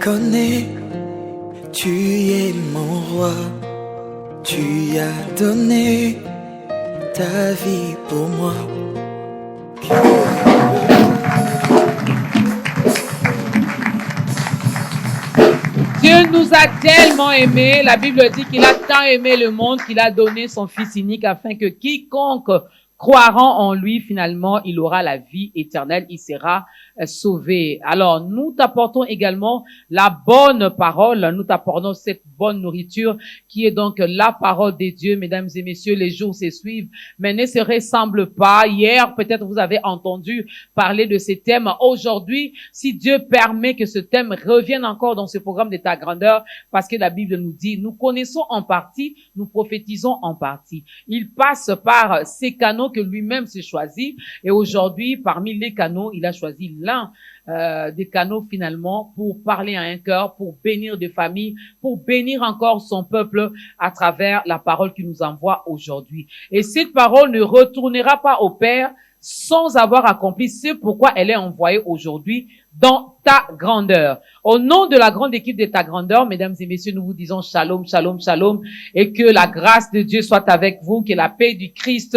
connais, tu es mon roi, tu as donné ta vie pour moi. Dieu nous a tellement aimés, la Bible dit qu'il a tant aimé le monde qu'il a donné son Fils unique afin que quiconque croira en lui, finalement, il aura la vie éternelle, il sera sauvé. Alors, nous t'apportons également la bonne parole, nous t'apportons cette bonne nourriture qui est donc la parole de Dieu, mesdames et messieurs, les jours se suivent, mais ne se ressemblent pas. Hier, peut-être vous avez entendu parler de ces thèmes. Aujourd'hui, si Dieu permet que ce thème revienne encore dans ce programme de ta grandeur, parce que la Bible nous dit, nous connaissons en partie, nous prophétisons en partie. Il passe par ces canaux que lui-même s'est choisi. Et aujourd'hui, parmi les canaux, il a choisi l'un des canaux finalement pour parler à un cœur, pour bénir des familles, pour bénir encore son peuple à travers la parole qu'il nous envoie aujourd'hui. Et cette parole ne retournera pas au Père sans avoir accompli ce pourquoi elle est envoyée aujourd'hui dans ta grandeur. Au nom de la grande équipe de ta grandeur, mesdames et messieurs, nous vous disons shalom, shalom, shalom, et que la grâce de Dieu soit avec vous, que la paix du Christ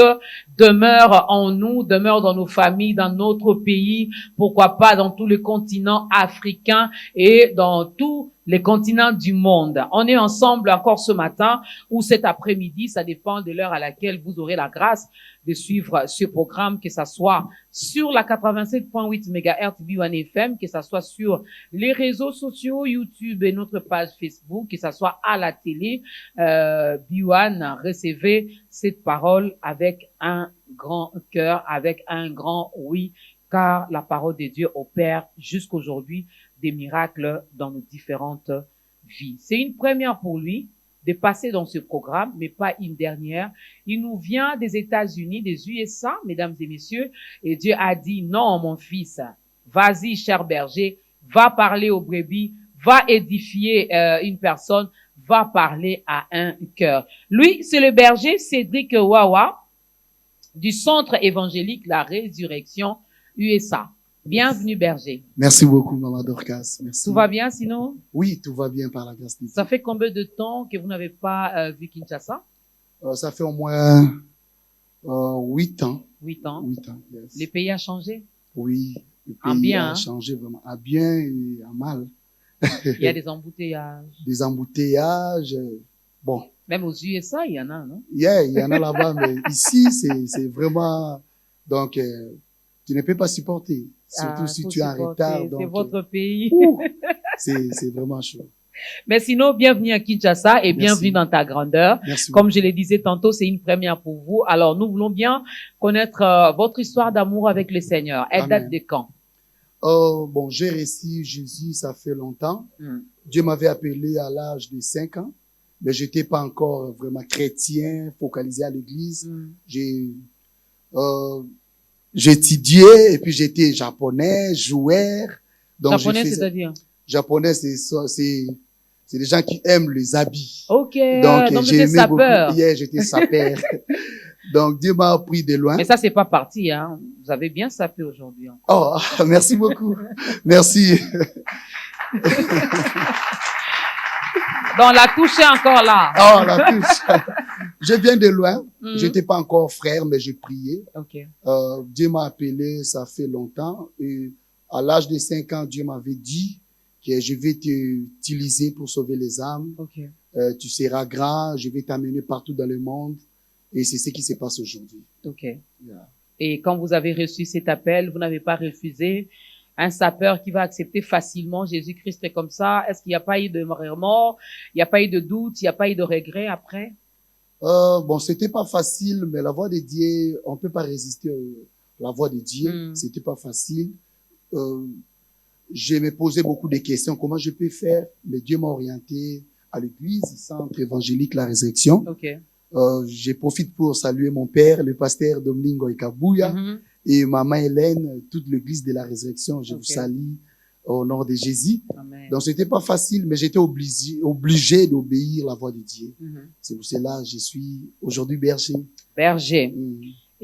demeure en nous, demeure dans nos familles, dans notre pays, pourquoi pas dans tout le continent africain et dans tous les continents du monde. On est ensemble encore ce matin ou cet après-midi, ça dépend de l'heure à laquelle vous aurez la grâce de suivre ce programme, que ça soit sur la 87.8 MHz B1 FM, que ça soit sur les réseaux sociaux, YouTube et notre page Facebook, que ça soit à la télé. B1, recevez cette parole avec un grand cœur, avec un grand oui, car la parole de Dieu opère jusqu'aujourd'hui des miracles dans nos différentes vies. C'est une première pour lui de passer dans ce programme, mais pas une dernière. Il nous vient des États-Unis, des USA, mesdames et messieurs, et Dieu a dit, non, mon fils, vas-y, cher berger, va parler aux brebis, va édifier une personne, va parler à un cœur. Lui, c'est le berger Cédric Wawa du Centre évangélique La Résurrection USA. Bienvenue, berger. Merci beaucoup, Maman Dorcas. Merci. Tout va bien, sinon? Oui, tout va bien par la grâce de Dieu. Ça fait combien de temps que vous n'avez pas vu Kinshasa? Ça fait au moins 8 ans. 8 ans. 8 ans, yes. Les pays a changé? Oui, le En pays bien, a hein? changé vraiment. À bien et à mal. Il y a des embouteillages. Des embouteillages. Bon. Même aux USA, il y en a, non? Yeah, il y en a là-bas, mais ici, c'est vraiment... Donc, tu ne peux pas supporter. Surtout si tu es en retard. C'est votre pays. C'est vraiment chaud. Mais sinon, bienvenue à Kinshasa et bienvenue dans ta grandeur. Merci Comme beaucoup. je le disais tantôt, c'est une première pour vous. Alors, nous voulons bien connaître votre histoire d'amour avec le Seigneur. Elle date de quand? Bon, j'ai reçu Jésus, ça fait longtemps. Dieu m'avait appelé à l'âge de 5 ans, mais j'étais pas encore vraiment chrétien, focalisé à l'église. J'étudiais et puis j'étais japonais, joueur. Donc japonais, c'est-à-dire? Japonais, c'est des gens qui aiment les habits. Ok. Donc j'ai j'étais sapeur. Beaucoup. Yeah, j'étais sapeur. Donc Dieu m'a appris de loin. Mais ça, c'est pas parti, hein. Vous avez bien sapé aujourd'hui. Hein. Oh, merci beaucoup. Merci. Donc la touche est encore là. Oh, la touche. Je viens de loin. J'étais pas encore frère, mais j'ai prié. Okay. Dieu m'a appelé, ça fait longtemps. Et à l'âge de 5 ans, Dieu m'avait dit que je vais t'utiliser pour sauver les âmes. Okay. Tu seras grand, je vais t'amener partout dans le monde. Et c'est ce qui se passe aujourd'hui. Ok. Yeah. Et quand vous avez reçu cet appel, vous n'avez pas refusé un sapeur qui va accepter facilement Jésus-Christ comme ça? Est-ce qu'il n'y a pas eu de remords? Il n'y a pas eu de doute? Il n'y a pas eu de regret après? Bon, c'était pas facile, mais la voix de Dieu, on peut pas résister à la voix de Dieu. C'était pas facile. Je me posais beaucoup de questions. Comment je peux faire? Mais Dieu m'a orienté à l'église, Centre évangélique La Résurrection. Okay. Je profite pour saluer mon père, le pasteur Domingo Ikabuya, et maman Hélène, toute l'église de La Résurrection. Je vous salue au nom de Jésus. Amen. Donc, c'était pas facile, mais j'étais obligé d'obéir la voix de Dieu. C'est pour cela que je suis aujourd'hui berger. Berger.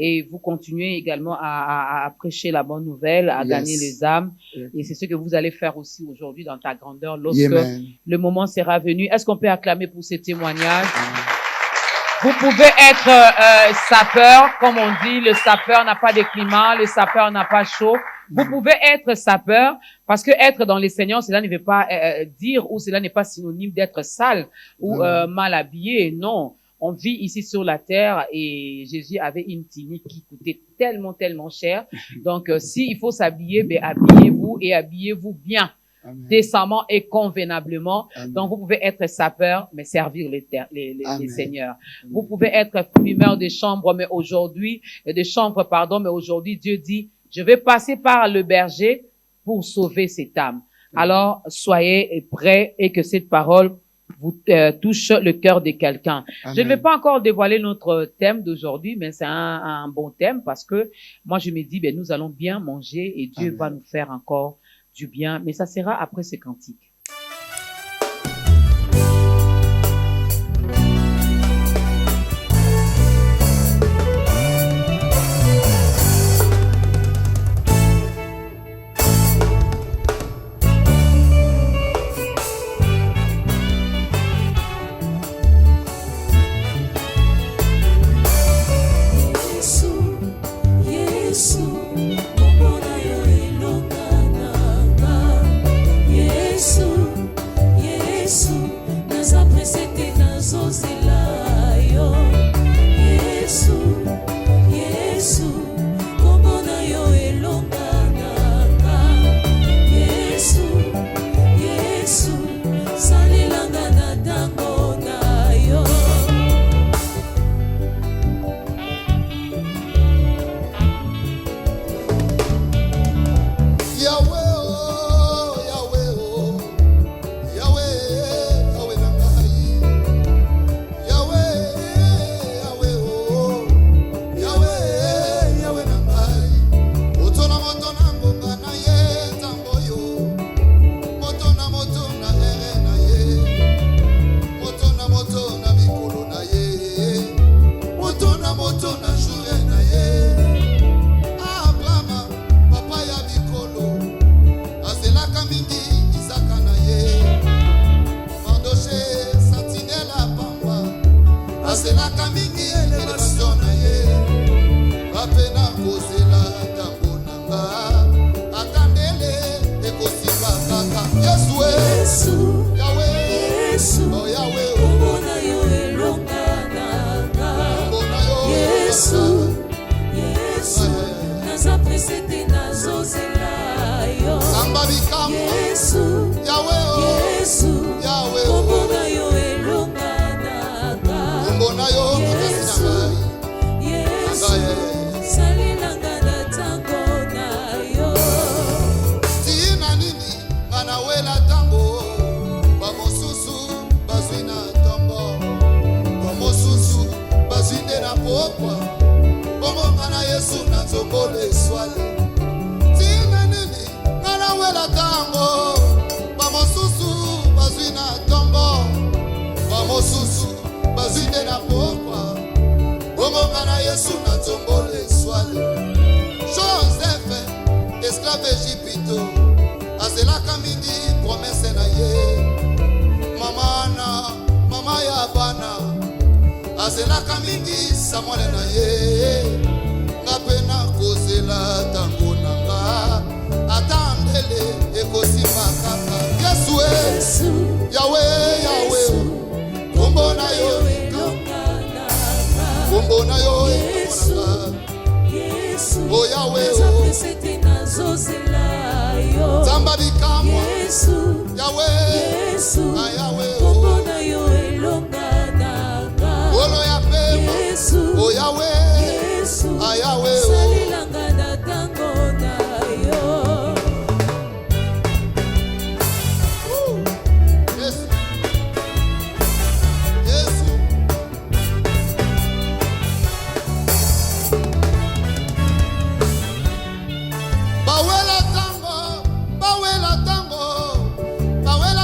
et vous continuez également à prêcher la bonne nouvelle, à gagner les âmes. Et c'est ce que vous allez faire aussi aujourd'hui dans ta grandeur lorsque le moment sera venu. Est-ce qu'on peut acclamer pour ces témoignages? Vous pouvez être sapeur, comme on dit, le sapeur n'a pas de climat, le sapeur n'a pas chaud. Vous pouvez être sapeur, parce que être dans les Seigneurs, cela ne veut pas dire, ou cela n'est pas synonyme d'être sale ou mal habillé. Non, on vit ici sur la terre et Jésus avait une tunique qui coûtait tellement, tellement cher. Donc, s'il faut s'habiller, ben habillez-vous et habillez-vous bien. Amen. Décemment et convenablement. Amen. Donc, vous pouvez être sapeur, mais servir les seigneurs. Amen. Vous pouvez être fumeur de chambre, mais aujourd'hui, mais aujourd'hui, Dieu dit, je vais passer par le berger pour sauver cette âme. Amen. Alors, soyez prêts et que cette parole vous touche le cœur de quelqu'un. Amen. Je ne vais pas encore dévoiler notre thème d'aujourd'hui, mais c'est un bon thème parce que moi, je me dis, ben, nous allons bien manger et Dieu Amen. Va nous faire encore du bien, mais ça sera après ces cantiques. Bawela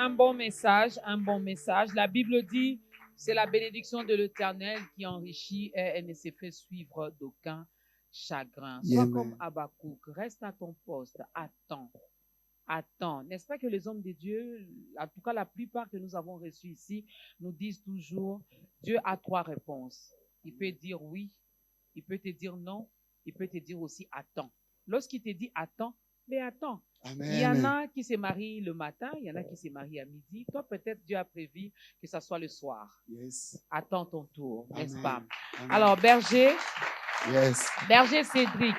un bon message, un bon message. La Bible dit, c'est la bénédiction de l'Éternel qui enrichit et elle ne s'est fait suivre d'aucun chagrin. Sois Amen. comme Habakkuk, reste à ton poste, attends. Attends. N'est-ce pas que les hommes de Dieu, en tout cas la plupart que nous avons reçus ici, nous disent toujours, Dieu a 3 réponses. Il peut dire oui, il peut te dire non, il peut te dire aussi attends. Lorsqu'il te dit attends, mais attends. Amen. Il y en a qui se marient le matin, il y en a qui se marient à midi. Toi, peut-être Dieu a prévu que ça soit le soir. Yes. Attends ton tour, n'est-ce Amen. pas? Amen. Alors, Berger Yes. Cédric,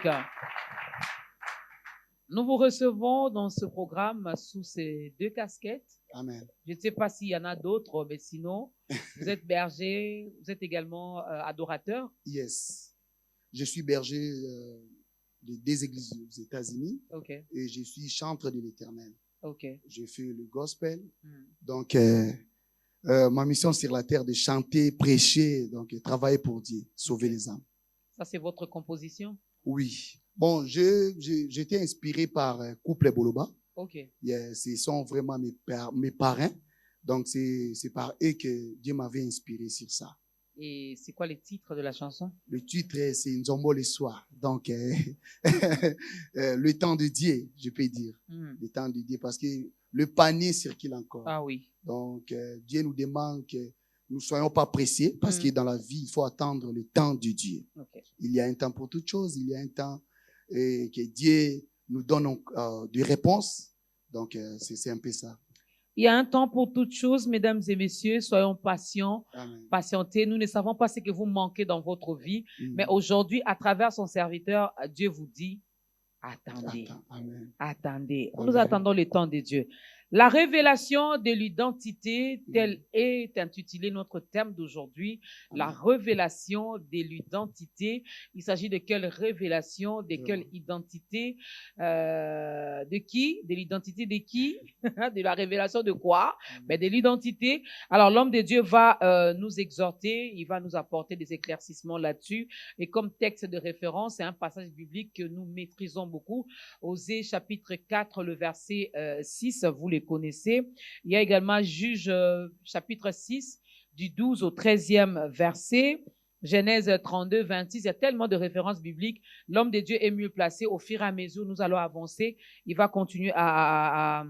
nous vous recevons dans ce programme sous ces 2 casquettes. Amen. Je ne sais pas s'il y en a d'autres, mais sinon, vous êtes berger, vous êtes également adorateur. Yes. Je suis berger de 2 églises aux États-Unis OK, et je suis chantre de l'Éternel. OK. Je fais le gospel. Hmm. Donc, ma mission sur la terre de chanter, prêcher, donc travailler pour Dieu, sauver les âmes. Ça, c'est votre composition? Oui. Bon, j'étais inspiré par Couple Boloba. OK. Yeah, ce sont vraiment mes parrains. Donc, c'est par eux que Dieu m'avait inspiré sur ça. Et c'est quoi le titre de la chanson? Le titre, c'est Nzombo le soir. Donc, le temps de Dieu, je peux dire. Hmm. Le temps de Dieu, parce que le panier circule encore. Ah oui. Donc, Dieu nous demande que nous ne soyons pas pressés, parce que dans la vie, il faut attendre le temps de Dieu. OK. Il y a un temps pour toute chose, il y a un temps que Dieu nous donne des réponses. Donc, c'est un peu ça. Il y a un temps pour toutes choses, mesdames et messieurs, soyons patients, Amen. patientez. Nous ne savons pas ce que vous manquez dans votre vie, Mm. mais aujourd'hui, à travers son serviteur, Dieu vous dit, attendez, Attends. Amen. attendez. Amen. Nous attendons le temps de Dieu. La révélation de l'identité, tel est intitulé notre thème d'aujourd'hui, la révélation de l'identité. Il s'agit de quelle révélation, de quelle identité, de qui? De l'identité de qui? De la révélation de quoi? Mais de l'identité. Alors l'homme de Dieu va nous exhorter, il va nous apporter des éclaircissements là-dessus. Et comme texte de référence, c'est un passage biblique que nous maîtrisons beaucoup. Osée chapitre 4, le verset 6, vous le connaissez. Il y a également Juge chapitre 6, du 12 au 13e verset. Genèse 32, 26, il y a tellement de références bibliques. L'homme de Dieu est mieux placé. Au fur et à mesure, nous allons avancer. Il va continuer à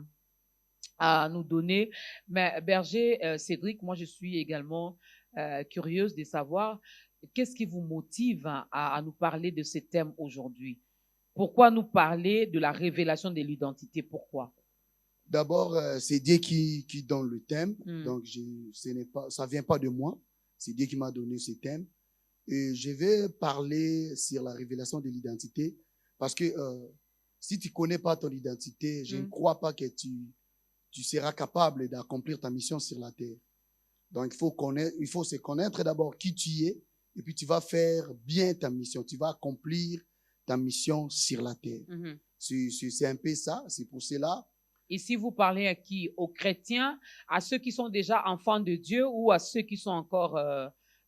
nous donner. Mais Berger Cédric, moi je suis également curieuse de savoir qu'est-ce qui vous motive à nous parler de ce thème aujourd'hui. Pourquoi nous parler de la révélation de l'identité? Pourquoi? D'abord, c'est Dieu qui donne le thème. Mm. Donc, ça vient pas de moi. C'est Dieu qui m'a donné ce thème. Et je vais parler sur la révélation de l'identité. Parce que si tu connais pas ton identité, je ne crois pas que tu seras capable d'accomplir ta mission sur la terre. Donc, il faut se connaître d'abord qui tu es. Et puis, tu vas faire bien ta mission. Tu vas accomplir ta mission sur la terre. Mm-hmm. C'est un peu ça. C'est pour cela. Ici, vous parlez à qui? Aux chrétiens, à ceux qui sont déjà enfants de Dieu ou à ceux qui sont encore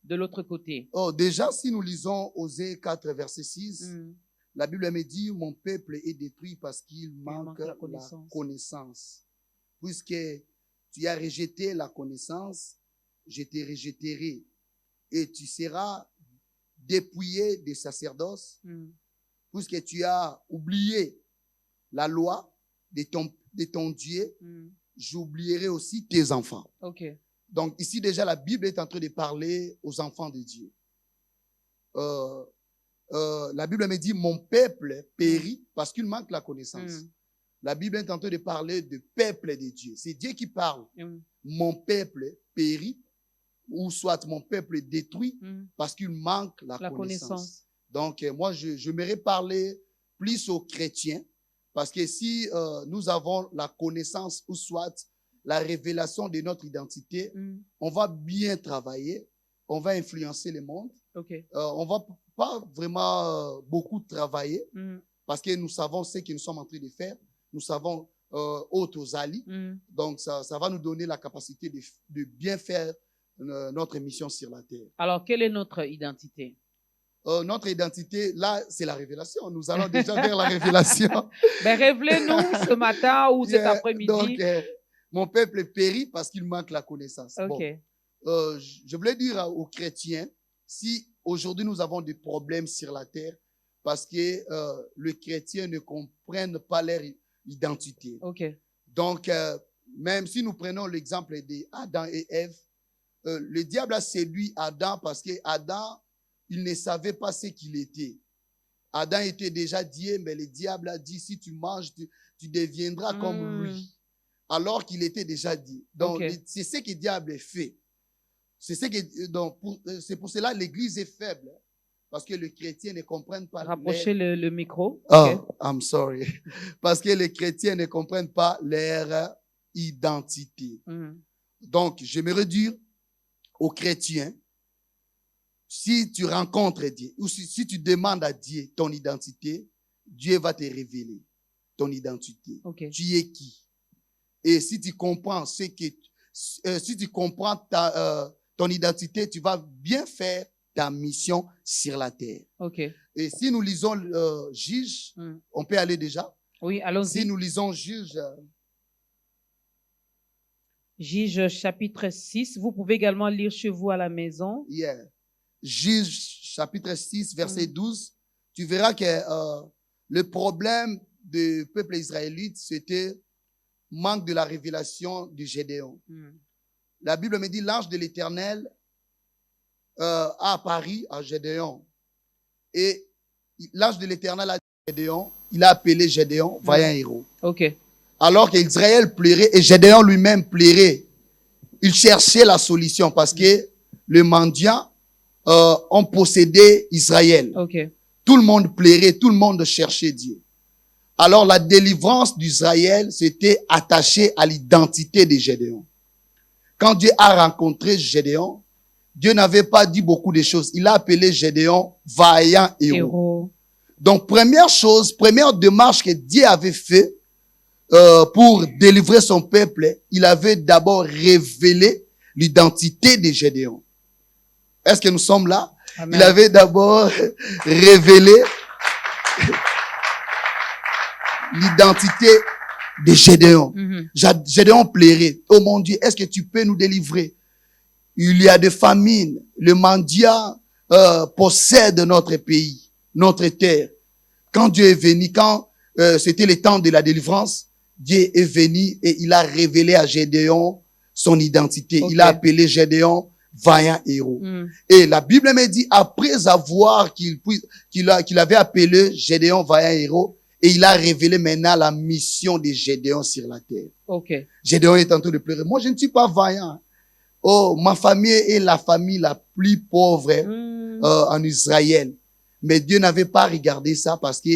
de l'autre côté? Oh, déjà, si nous lisons Osée 4, verset 6, la Bible me dit, mon peuple est détruit parce qu'il manque la connaissance. Puisque tu as rejeté la connaissance, je te rejetterai. Et tu seras dépouillé des sacerdoces, puisque tu as oublié la loi de ton Dieu, j'oublierai aussi tes enfants. Okay. Donc ici déjà la Bible est en train de parler aux enfants de Dieu. La Bible me dit mon peuple périt parce qu'il manque la connaissance. La Bible est en train de parler de peuple de Dieu. C'est Dieu qui parle. Mon peuple périt ou soit mon peuple détruit parce qu'il manque la connaissance. Donc moi je m'aimerais parler plus aux chrétiens. Parce que si nous avons la connaissance ou soit la révélation de notre identité, on va bien travailler, on va influencer le monde. Okay. On va pas vraiment beaucoup travailler parce que nous savons ce que nous sommes en train de faire. Nous savons autres alliés. Donc ça va nous donner la capacité de bien faire notre mission sur la terre. Alors, quelle est notre identité? Notre identité, là, c'est la révélation. Nous allons déjà vers la révélation. Ben, révélez-nous ce matin ou cet après-midi. Donc, Mon peuple périt parce qu'il manque la connaissance. Ok. Bon, je voulais dire aux chrétiens, si aujourd'hui nous avons des problèmes sur la terre, parce que les chrétiens ne comprennent pas leur identité. Ok. Donc, même si nous prenons l'exemple d'Adam et Ève, le diable a séduit Adam parce que Adam, il ne savait pas ce qu'il était. Adam était déjà Dieu, mais le diable a dit, si tu manges, tu deviendras comme lui. Alors qu'il était déjà Dieu. Donc, c'est ce que le diable fait. C'est pour cela que l'Église est faible. Parce que les chrétiens ne comprennent pas. Rapprochez le micro. Oh, I'm sorry. Parce que les chrétiens ne comprennent pas leur identité. Donc, j'aimerais dire aux chrétiens, si tu rencontres Dieu, ou si tu demandes à Dieu ton identité, Dieu va te révéler ton identité. Tu es qui? Et si tu comprends si tu comprends ton identité, tu vas bien faire ta mission sur la terre. Et si nous lisons Juge, on peut aller déjà? Oui, allons-y. Si nous lisons Juge. Juge chapitre 6, vous pouvez également lire chez vous à la maison. Yeah. Juge chapitre 6, verset 12. Tu verras que le problème du peuple israélite, c'était manque de la révélation de Gédéon. La Bible me dit, l'ange de l'Éternel a apparu à Gédéon. Et l'ange de l'Éternel a dit à Gédéon, il a appelé Gédéon vaillant héros. Alors qu'Israël pleurait et Gédéon lui-même pleurait. Il cherchait la solution parce que les mendiants ont possédé Israël. Tout le monde pleurait, tout le monde cherchait Dieu. Alors la délivrance d'Israël s'était attachée à l'identité de Gédéon. Quand Dieu a rencontré Gédéon, Dieu n'avait pas dit beaucoup de choses. Il a appelé Gédéon vaillant héros. Donc première chose, première démarche que Dieu avait fait pour délivrer son peuple, il avait d'abord révélé l'identité de Gédéon. Est-ce que nous sommes là? Amen. Il avait d'abord révélé l'identité de Gédéon. Gédéon plairait. Oh mon Dieu, est-ce que tu peux nous délivrer? Il y a des famines. Le mendiant possède notre pays, notre terre. Quand Dieu est venu, quand c'était le temps de la délivrance, Dieu est venu et il a révélé à Gédéon son identité. Il a appelé Gédéon vaillant héros. Et la Bible me dit, après avoir qu'il avait appelé Gédéon vaillant héros, et il a révélé maintenant la mission de Gédéon sur la terre. Gédéon est en train de pleurer. Moi, je ne suis pas vaillant. Oh, ma famille est la famille la plus pauvre en Israël. Mais Dieu n'avait pas regardé ça parce que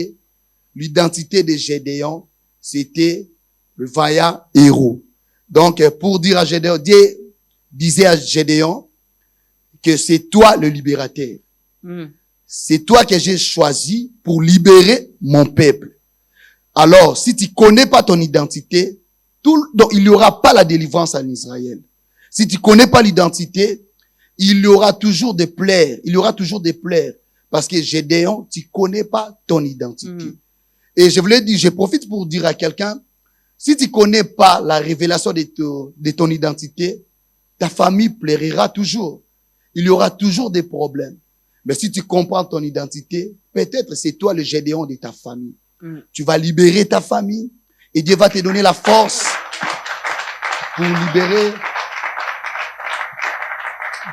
l'identité de Gédéon, c'était le vaillant héros. Donc, pour dire à Gédéon, Dieu disait à Gédéon que c'est toi le libérateur. C'est toi que j'ai choisi pour libérer mon peuple. Alors, si tu connais pas ton identité, donc il n'y aura pas la délivrance en Israël. Si tu connais pas l'identité, il y aura toujours des plaies. Il y aura toujours des plaies. Parce que Gédéon, tu connais pas ton identité. Et je voulais dire, je profite pour dire à quelqu'un, si tu connais pas la révélation de ton identité, ta famille pleurera toujours. Il y aura toujours des problèmes. Mais si tu comprends ton identité, peut-être c'est toi le Gédéon de ta famille. Tu vas libérer ta famille et Dieu va te donner la force pour libérer.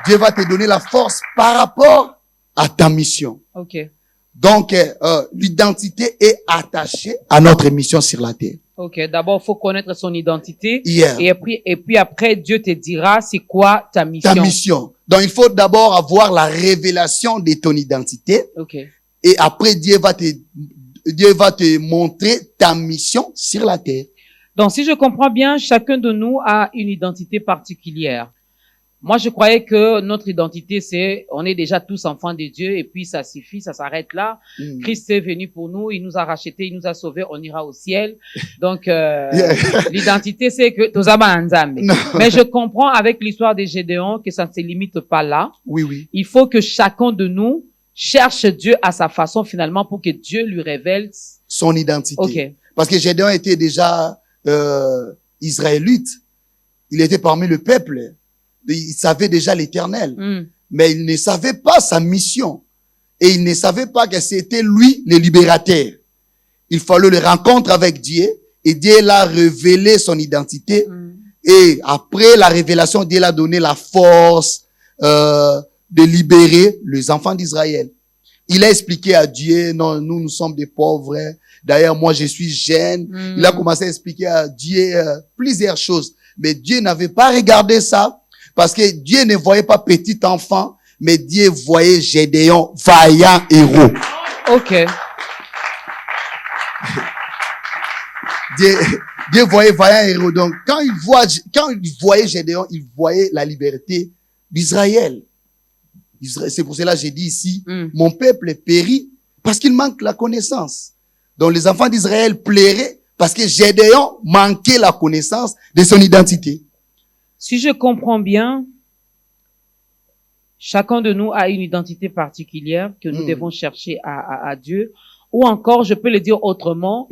Dieu va te donner la force par rapport à ta mission. Donc, l'identité est attachée à notre mission sur la terre. D'abord, il faut connaître son identité. Et puis après, Dieu te dira c'est quoi ta mission. Ta mission. Donc, il faut d'abord avoir la révélation de ton identité. Et après, Dieu va te montrer ta mission sur la terre. Donc, si je comprends bien, chacun de nous a une identité particulière. Moi, je croyais que notre identité, c'est, on est déjà tous enfants de Dieu et puis ça suffit, ça s'arrête là. Christ est venu pour nous, il nous a rachetés, il nous a sauvés, on ira au ciel. Donc, l'identité, c'est que, mais je comprends avec l'histoire de Gédéon que ça ne se limite pas là. Il faut que chacun de nous cherche Dieu à sa façon finalement pour que Dieu lui révèle son identité. Parce que Gédéon était déjà israélite. Il était parmi le peuple. Il savait déjà l'Éternel. Mais il ne savait pas sa mission. Et il ne savait pas que c'était lui le libérateur. Il fallait le rencontre avec Dieu. Et Dieu l'a révélé son identité. Et après la révélation, Dieu l'a donné la force de libérer les enfants d'Israël. Il a expliqué à Dieu, non, nous sommes des pauvres. D'ailleurs, moi, je suis jeune. Il a commencé à expliquer à Dieu plusieurs choses. Mais Dieu n'avait pas regardé ça parce que Dieu ne voyait pas petit enfant, mais Dieu voyait Gédéon, vaillant héros. Ok. Dieu voyait vaillant héros. Donc, quand il voyait Gédéon, il voyait la liberté d'Israël. C'est pour cela que j'ai dit ici, mon peuple périt parce qu'il manque la connaissance. Donc, les enfants d'Israël plairaient parce que Gédéon manquait la connaissance de son identité. Si je comprends bien, chacun de nous a une identité particulière que nous devons chercher à Dieu. Ou encore, je peux le dire autrement,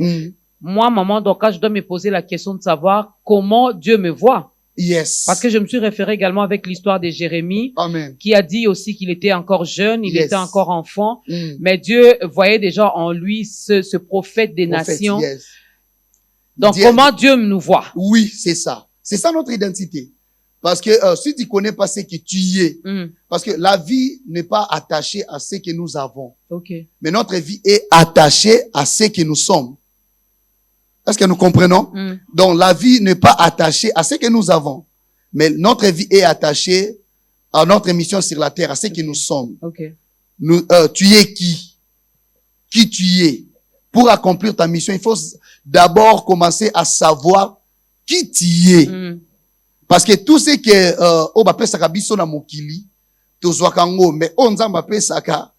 moi, maman Dorcas, je dois me poser la question de savoir comment Dieu me voit. Yes. Parce que je me suis référé également avec l'histoire de Jérémie, Amen. Qui a dit aussi qu'il était encore jeune, il Yes. était encore enfant, mais Dieu voyait déjà en lui ce prophète des nations. Yes. Donc, Dieu, comment Dieu nous voit? Oui, c'est ça. C'est ça notre identité. Parce que si tu connais pas ce que tu es, parce que la vie n'est pas attachée à ce que nous avons. Okay. Mais notre vie est attachée à ce que nous sommes. Est-ce que nous comprenons? Donc, la vie n'est pas attachée à ce que nous avons. Mais notre vie est attachée à notre mission sur la terre, à ce que nous sommes. Okay. Tu es qui? Qui tu es? Pour accomplir ta mission, il faut d'abord commencer à savoir qui tu es. Parce que tout ce que, bape saka biso na mokili, tozwakango, mais onza bape saka,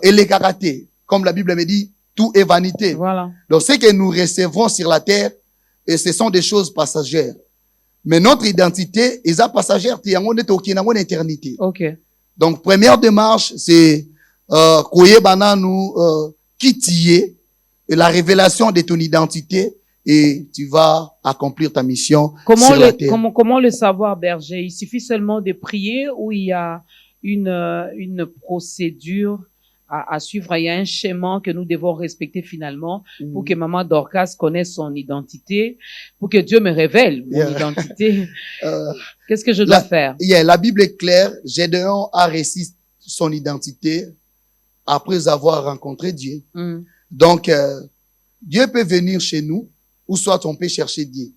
elekakate. Comme la Bible me dit, tout est vanité. Voilà. Donc, ce que nous recevrons sur la terre, et ce sont des choses passagères. Mais notre identité, ils sont passagères, on est au Kina, on est éternité. Okay. Donc, première démarche, c'est, qui tu es, et la révélation de ton identité, et tu vas accomplir ta mission sur la terre. Comment le savoir, berger? Il suffit seulement de prier ou il y a une procédure à suivre? Il y a un schéma que nous devons respecter finalement pour que maman Dorcas connaisse son identité, pour que Dieu me révèle mon identité. Qu'est-ce que je dois faire? La Bible est claire. Gédéon a réussi son identité après avoir rencontré Dieu. Donc, Dieu peut venir chez nous, ou soit on peut chercher Dieu.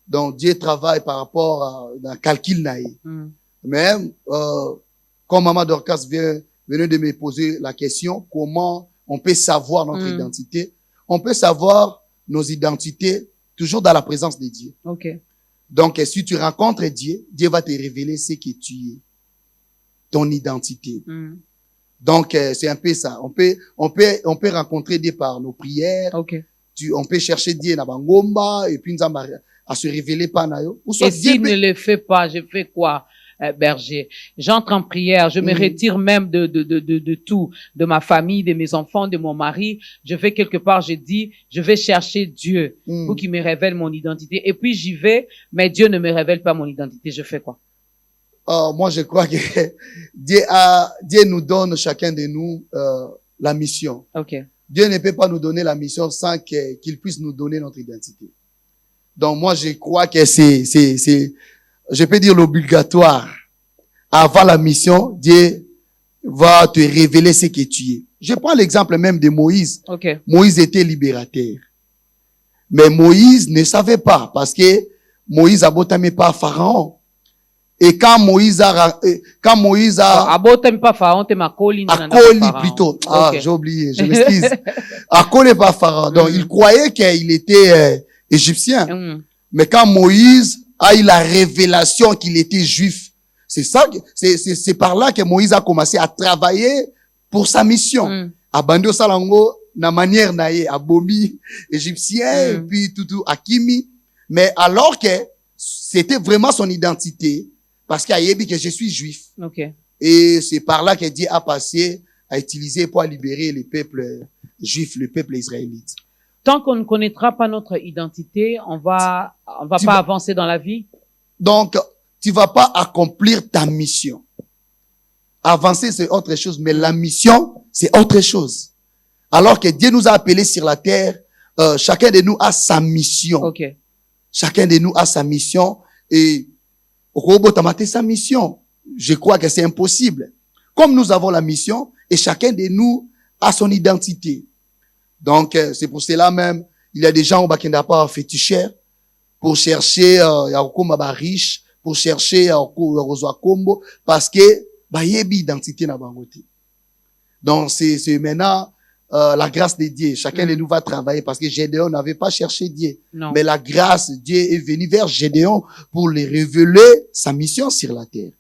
Donc, Dieu travaille par rapport à un calcul naïf. Mais, comme maman Dorcas venait de me poser la question, comment on peut savoir notre identité? On peut savoir nos identités toujours dans la présence de Dieu. Okay. Donc, si tu rencontres Dieu, Dieu va te révéler ce que tu es. Ton identité. Donc, c'est un peu ça. On peut rencontrer Dieu par nos prières. Okay. On peut chercher Dieu na bangomba, et puis à se révéler par nayo. Et s'il ne le fait pas, je fais quoi, berger? J'entre en prière, je me retire même de tout, de ma famille, de mes enfants, de mon mari. Je vais quelque part, je dis, je vais chercher Dieu pour qu'il me révèle mon identité. Et puis j'y vais, mais Dieu ne me révèle pas mon identité. Je fais quoi? Moi, je crois que Dieu nous donne, chacun de nous, la mission. Okay. Dieu ne peut pas nous donner la mission sans qu'il puisse nous donner notre identité. Donc, moi, je crois que je peux dire l'obligatoire. Avant la mission, Dieu va te révéler ce que tu es. Je prends l'exemple même de Moïse. Okay. Moïse était libérateur. Mais Moïse ne savait pas parce que Moïse a botamé par Pharaon. Et quand Moïse a abotami pas Pharaon, te makoli plutôt. Okay. Ah, j'ai oublié, je m'excuse. Akoli pas Pharaon. Donc, il croyait qu'il était égyptien. Mais quand Moïse a eu la révélation qu'il était juif, c'est par là que Moïse a commencé à travailler pour sa mission. Abando salango, na manière naïe, abomi, égyptien, et puis tout, akimi. Mais alors que c'était vraiment son identité, parce qu'il a dit que je suis juif. Okay. Et c'est par là que Dieu a passé à utiliser pour libérer le peuple juif, le peuple israélite. Tant qu'on ne connaîtra pas notre identité, on va pas avancer dans la vie. Donc, tu vas pas accomplir ta mission. Avancer, c'est autre chose, mais la mission, c'est autre chose. Alors que Dieu nous a appelés sur la terre, chacun de nous a sa mission. Okay. Chacun de nous a sa mission et Robotamate sa mission. Je crois que c'est impossible. Comme nous avons la mission et chacun de nous a son identité. Donc, c'est pour cela même, il y a des gens qui n'ont pas féticheur pour chercher riche, pour chercher combo parce que yebi identité na bangote. Donc c'est maintenant la grâce de Dieu. Chacun de nous va travailler parce que Gédéon n'avait pas cherché Dieu. Non. Mais la grâce, Dieu est venu vers Gédéon pour lui révéler sa mission sur la terre.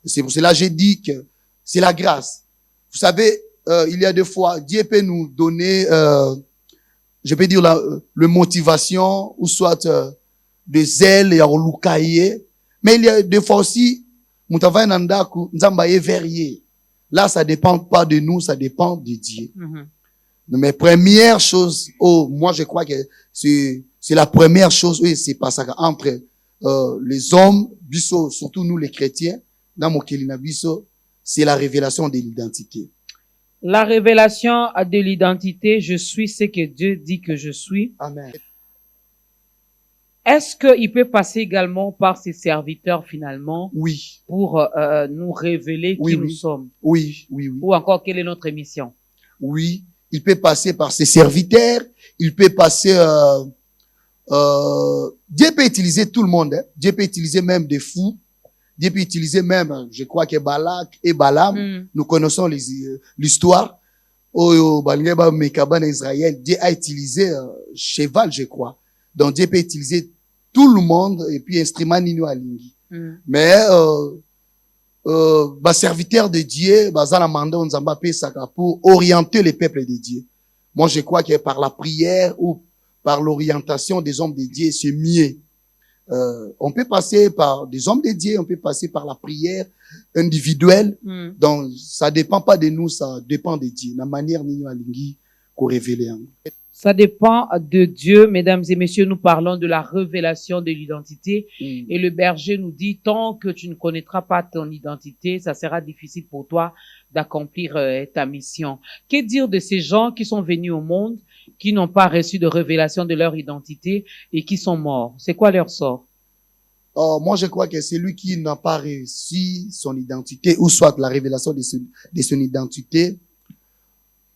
C'est pour cela que j'ai dit que c'est la grâce. Vous savez, il y a des fois, Dieu peut nous donner, je peux dire le motivation ou soit de zèle et loukaye. Mais il y a des fois aussi, là, ça dépend pas de nous, ça dépend de Dieu. Mm-hmm. Mais première chose, moi je crois que c'est la première chose, oui, c'est pas ça entre les hommes, biso, surtout nous les chrétiens, dans mon kelina biso, c'est la révélation de l'identité. La révélation de l'identité, je suis ce que Dieu dit que je suis. Amen. Est-ce qu'il peut passer également par ses serviteurs finalement? Oui. Pour nous révéler qui nous sommes? Oui, oui, oui. Ou encore, quelle est notre mission? Oui. Il peut passer par ses serviteurs. Il peut passer... Dieu peut utiliser tout le monde. Hein. Dieu peut utiliser même des fous. Dieu peut utiliser même, je crois que Balak et Balaam, nous connaissons l'histoire. Israël, Dieu a utilisé cheval, je crois. Donc Dieu peut utiliser tout le monde et puis instrument nino alingi. Mais serviteur de Dieu, pour orienter les peuples de Dieu. Moi je crois que par la prière ou par l'orientation des hommes de Dieu, c'est mieux. On peut passer par des hommes de Dieu, on peut passer par la prière individuelle. Donc ça dépend pas de nous, ça dépend de Dieu. La manière nino alingi qu'on révèle. Ça dépend de Dieu, mesdames et messieurs. Nous parlons de la révélation de l'identité. Et le berger nous dit, tant que tu ne connaîtras pas ton identité, ça sera difficile pour toi d'accomplir ta mission. Que dire de ces gens qui sont venus au monde, qui n'ont pas reçu de révélation de leur identité et qui sont morts? C'est quoi leur sort? Moi, je crois que celui qui n'a pas réussi son identité, ou soit la révélation de son identité,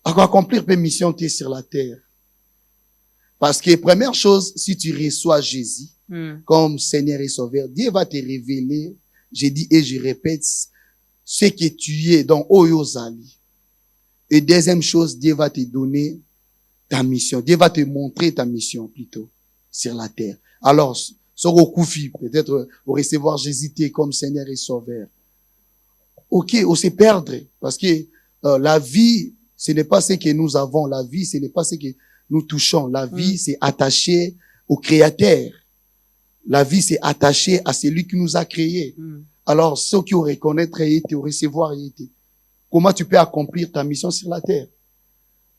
va accomplir une mission sur la terre. Parce que première chose, si tu reçois Jésus comme Seigneur et Sauveur, Dieu va te révéler, j'ai dit et je répète, ce que tu es dans Oyozali. Et deuxième chose, Dieu va te donner ta mission. Dieu va te montrer ta mission plutôt sur la terre. Alors, sur Okufi, peut-être recevoir Jésus comme Seigneur et Sauveur. Ok, on se perdre parce que la vie, ce n'est pas ce que nous avons. La vie, ce n'est pas ce que nous touchons. La vie, c'est attaché au Créateur. La vie, c'est attaché à celui qui nous a créés. Alors, ceux qui ont reconnaître et recevoir été. Comment tu peux accomplir ta mission sur la terre?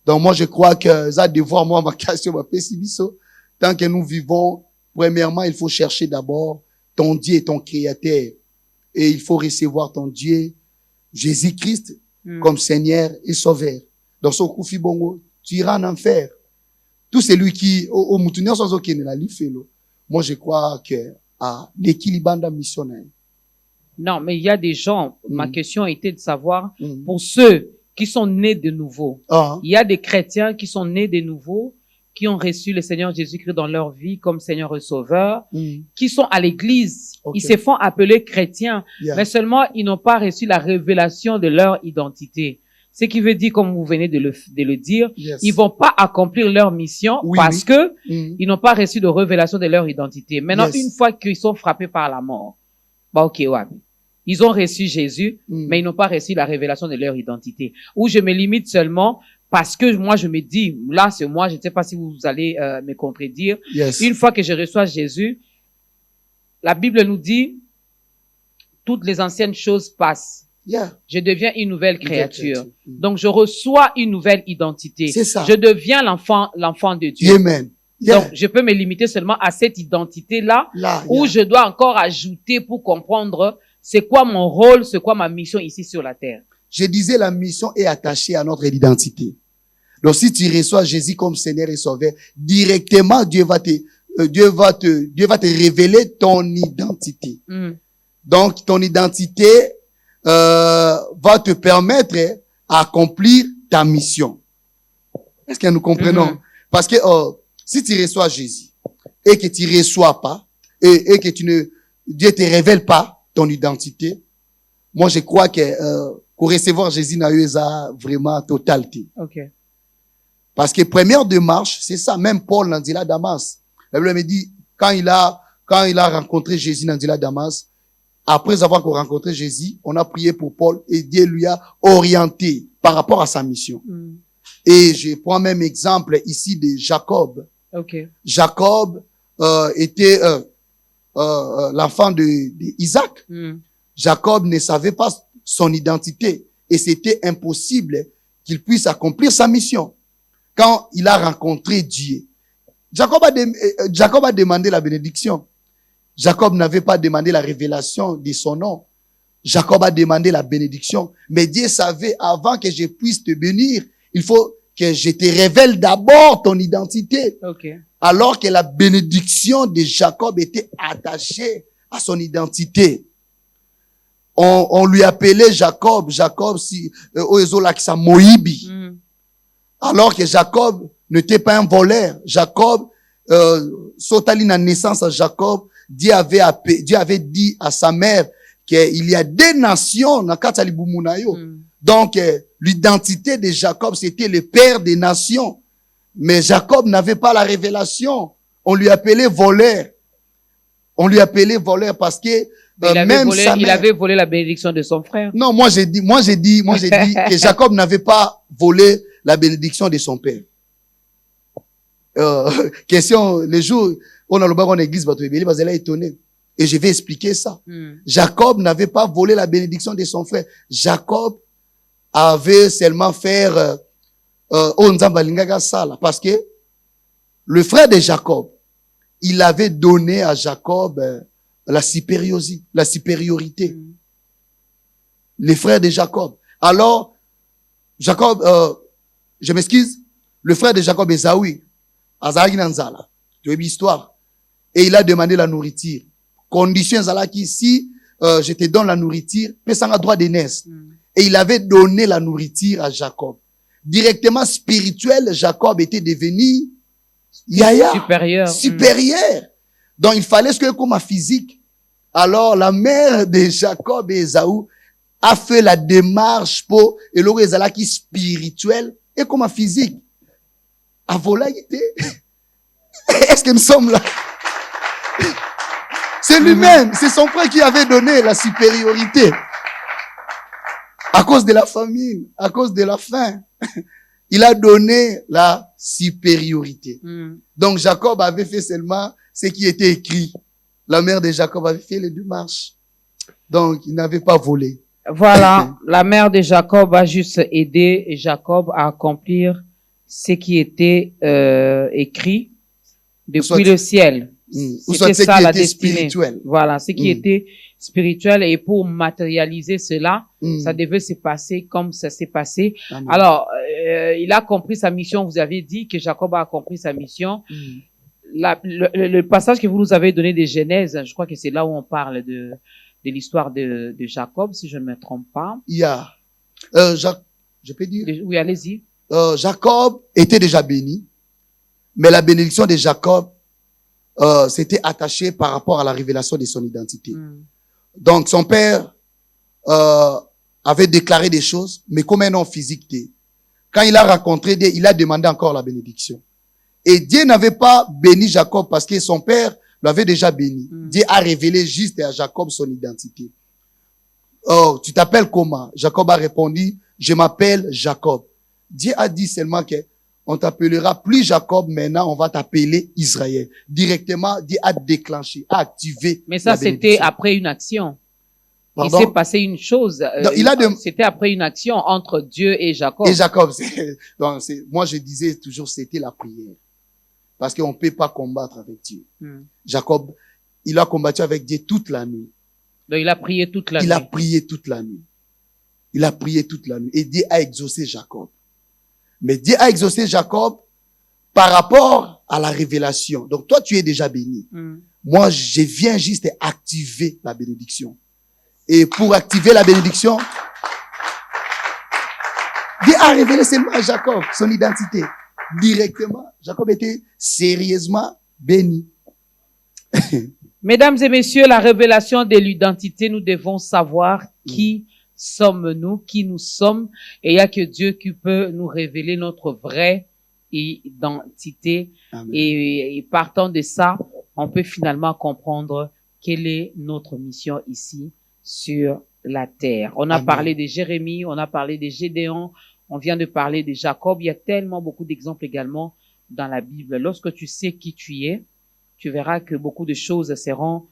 Donc, moi, je crois que ça devoir, moi, ma question, ma pessibiso. Tant que nous vivons, premièrement, il faut chercher d'abord ton Dieu, ton Créateur. Et il faut recevoir ton Dieu, Jésus-Christ, comme Seigneur et Sauveur. Dans ce koufi bongo, tu iras en enfer. Tout celui qui, au moutounier sans aucun la lifelo. Moi, je crois que, l'équilibre de la mission. Non, mais il y a des gens, ma question était de savoir, pour ceux qui sont nés de nouveau, il y a des chrétiens qui sont nés de nouveau, qui ont reçu le Seigneur Jésus-Christ dans leur vie comme Seigneur et Sauveur, qui sont à l'église. Ils se font appeler chrétiens, mais seulement ils n'ont pas reçu la révélation de leur identité. Ce qui veut dire, comme vous venez de le dire, ils vont pas accomplir leur mission parce que ils n'ont pas reçu de révélation de leur identité. Maintenant, une fois qu'ils sont frappés par la mort, ils ont reçu Jésus, mais ils n'ont pas reçu la révélation de leur identité. Ou je me limite seulement parce que moi, je me dis, là, c'est moi, je ne sais pas si vous allez me contredire. Une fois que je reçois Jésus, la Bible nous dit, toutes les anciennes choses passent. Je deviens une nouvelle créature. Donc, je reçois une nouvelle identité. C'est ça. Je deviens l'enfant de Dieu. Amen. Yeah. Donc, je peux me limiter seulement à cette identité-là, Là, où yeah. je dois encore ajouter pour comprendre c'est quoi mon rôle, c'est quoi ma mission ici sur la terre. Je disais, la mission est attachée à notre identité. Donc, si tu reçois Jésus comme Seigneur et Sauveur, directement, Dieu va te révéler ton identité. Donc, ton identité, va te permettre à accomplir ta mission. Est-ce que nous comprenons? Parce que, si tu reçois Jésus, et que tu ne reçois pas, et que Dieu te révèle pas ton identité, moi, je crois que, pour recevoir Jésus, n'a eu ça vraiment totalité. Okay. Parce que première démarche, c'est ça. Même Paul dans la Damas. La Bible me dit, quand il a rencontré Jésus dans la Damas, après avoir rencontré Jésus, on a prié pour Paul et Dieu lui a orienté par rapport à sa mission. Et je prends même exemple ici de Jacob. Okay. Jacob était l'enfant d'Isaac. Jacob ne savait pas son identité et c'était impossible qu'il puisse accomplir sa mission. Quand il a rencontré Dieu, Jacob a demandé la bénédiction. Jacob n'avait pas demandé la révélation de son nom. Jacob a demandé la bénédiction. Mais Dieu savait, avant que je puisse te bénir, il faut que je te révèle d'abord ton identité. Okay. Alors que la bénédiction de Jacob était attachée à son identité. On lui appelait Jacob, si, Moïbi. Alors que Jacob n'était pas un voleur. Jacob, Sotali na naissance à Jacob, Dieu avait dit à sa mère qu'il y a des nations dans Katali Bumunayo. Donc, l'identité de Jacob, c'était le père des nations. Mais Jacob n'avait pas la révélation. On lui appelait voleur. On lui appelait voleur parce que il avait volé la bénédiction de son frère. Non, moi j'ai dit que Jacob n'avait pas volé la bénédiction de son père. Question, les jours, on a le baron en église, parce qu'elle est étonnée. Et je vais expliquer ça. Jacob n'avait pas volé la bénédiction de son frère. Jacob avait seulement faire, parce que le frère de Jacob, il avait donné à Jacob la supériorité. Les frères de Jacob. Alors, Jacob, je m'excuse, le frère de Jacob, Esaoui, Azari Nanzala, tu as une histoire. Et il a demandé la nourriture. Condition Zalaki, si je te donne la nourriture, mais ça a droit d'aînesse. Et il avait donné la nourriture à Jacob. Directement spirituel, Jacob était devenu Yaya. Supérieur. Donc il fallait ce que comme un physique. Alors la mère de Jacob et Esaü a fait la démarche pour Eloro Ezalaki spirituel et comme un physique. À volaille. Est-ce que nous sommes là? C'est lui-même, c'est son frère qui avait donné la supériorité. À cause de la famine, à cause de la faim. Il a donné la supériorité. Donc Jacob avait fait seulement ce qui était écrit. La mère de Jacob avait fait les démarches. Donc il n'avait pas volé. Voilà, la mère de Jacob a juste aidé Jacob à accomplir ce qui était écrit depuis le ciel. C'était ça la destinée. Spirituel. Voilà, ce qui était spirituel, et pour matérialiser cela, ça devait se passer comme ça s'est passé. Amen. Alors, il a compris sa mission. Vous avez dit que Jacob a compris sa mission. Le passage que vous nous avez donné de Genèse, je crois que c'est là où on parle de l'histoire de Jacob, si je ne me trompe pas. Il y a, je peux dire? Oui, allez-y. Jacob était déjà béni, mais la bénédiction de Jacob c'était attaché par rapport à la révélation de son identité. Donc son père avait déclaré des choses, mais comme un homme physique. Quand il a rencontré Dieu, il a demandé encore la bénédiction. Et Dieu n'avait pas béni Jacob parce que son père l'avait déjà béni. Dieu a révélé juste à Jacob son identité. Oh, tu t'appelles comment? Jacob a répondu, je m'appelle Jacob. Dieu a dit seulement que on t'appellera plus Jacob, maintenant on va t'appeler Israël. Directement, Dieu a déclenché, a activé. Mais ça, c'était après une action. Pardon? Il s'est passé une chose. C'était après une action entre Dieu et Jacob. Et Jacob, donc moi je disais toujours, c'était la prière. Parce qu'on ne peut pas combattre avec Dieu. Jacob, il a combattu avec Dieu toute la nuit. Donc il a prié toute la nuit. Il a prié toute la nuit. Il a prié toute la nuit. Et Dieu a exaucé Jacob. Mais Dieu a exaucé Jacob par rapport à la révélation. Donc toi, tu es déjà béni. Moi, je viens juste activer la bénédiction. Et pour activer la bénédiction, Dieu a révélé seulement à Jacob son identité. Directement, Jacob était sérieusement béni. Mesdames et messieurs, la révélation de l'identité, nous devons savoir qui sommes-nous, qui nous sommes. Et il n'y a que Dieu qui peut nous révéler notre vraie identité. Et partant de ça, on peut finalement comprendre quelle est notre mission ici sur la terre. On a parlé de Jérémie, on a parlé de Gédéon, on vient de parler de Jacob. Il y a tellement beaucoup d'exemples également dans la Bible. Lorsque tu sais qui tu es, tu verras que beaucoup de choses seront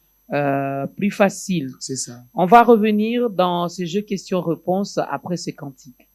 plus faciles. C'est ça. On va revenir dans ce jeu questions-réponses après ces cantiques.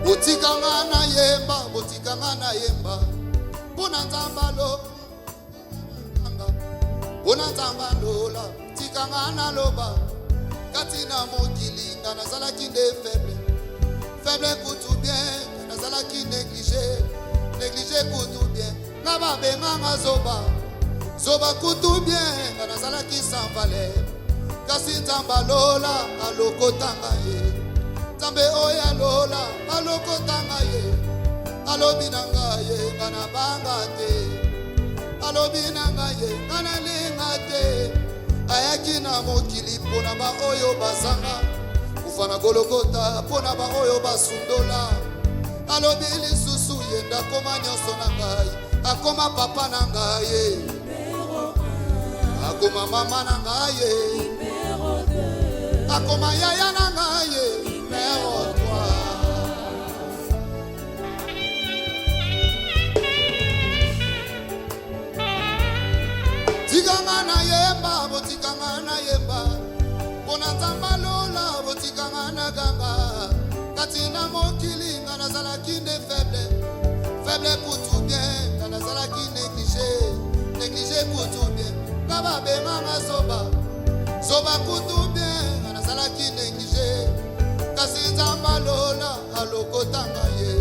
Botikangana yemba, bonanzamba lola, tikangana loba, katina mokilinga nazala kinde faible kutu bien, nazala ki négligé kutu bien, ngaba benganga zoba kutu bien, nazala ki sans valeur, kasi nzamba lola alokotanga ye. Tambe oya lola alokotanga ye, alobinanga ye kana bangate, alobinanga ye kana lingate, ayaki na mokili pona ba oyo basanga, ufana golokota pona ba oyo basundola, alobili susu yenda koma nyonso na ngai, akoma papa na ngai, akoma mama na ngai, akoma yaya na ngai. Botikangana yemba, bonanzamba lola, botikangana ganga, katina mokili, nazala kinde faible pour tout bien, nazala ki négligé pour tout bien, kaba bemanga zoba pour tout bien, nazala ki négligé, kasi nzamba lola, alokotanga ye,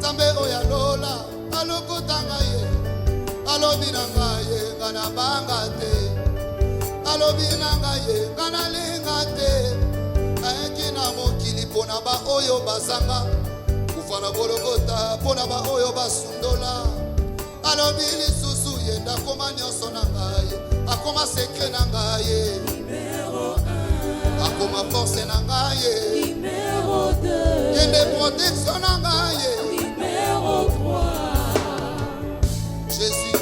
tambe oya lola, alokotanga ye, alobinanga ye, kana bangate. Alobinanga ye kana lingate, ayekina mokili pona ba oyo basanga, ufana golokota pona ba oyo basundola, alobili susu yenda koma nyonso na ngai, akoma secret na ngai, akoma force na ngai, numéro 2, yende protection na ngai, numéro 3, Jésus.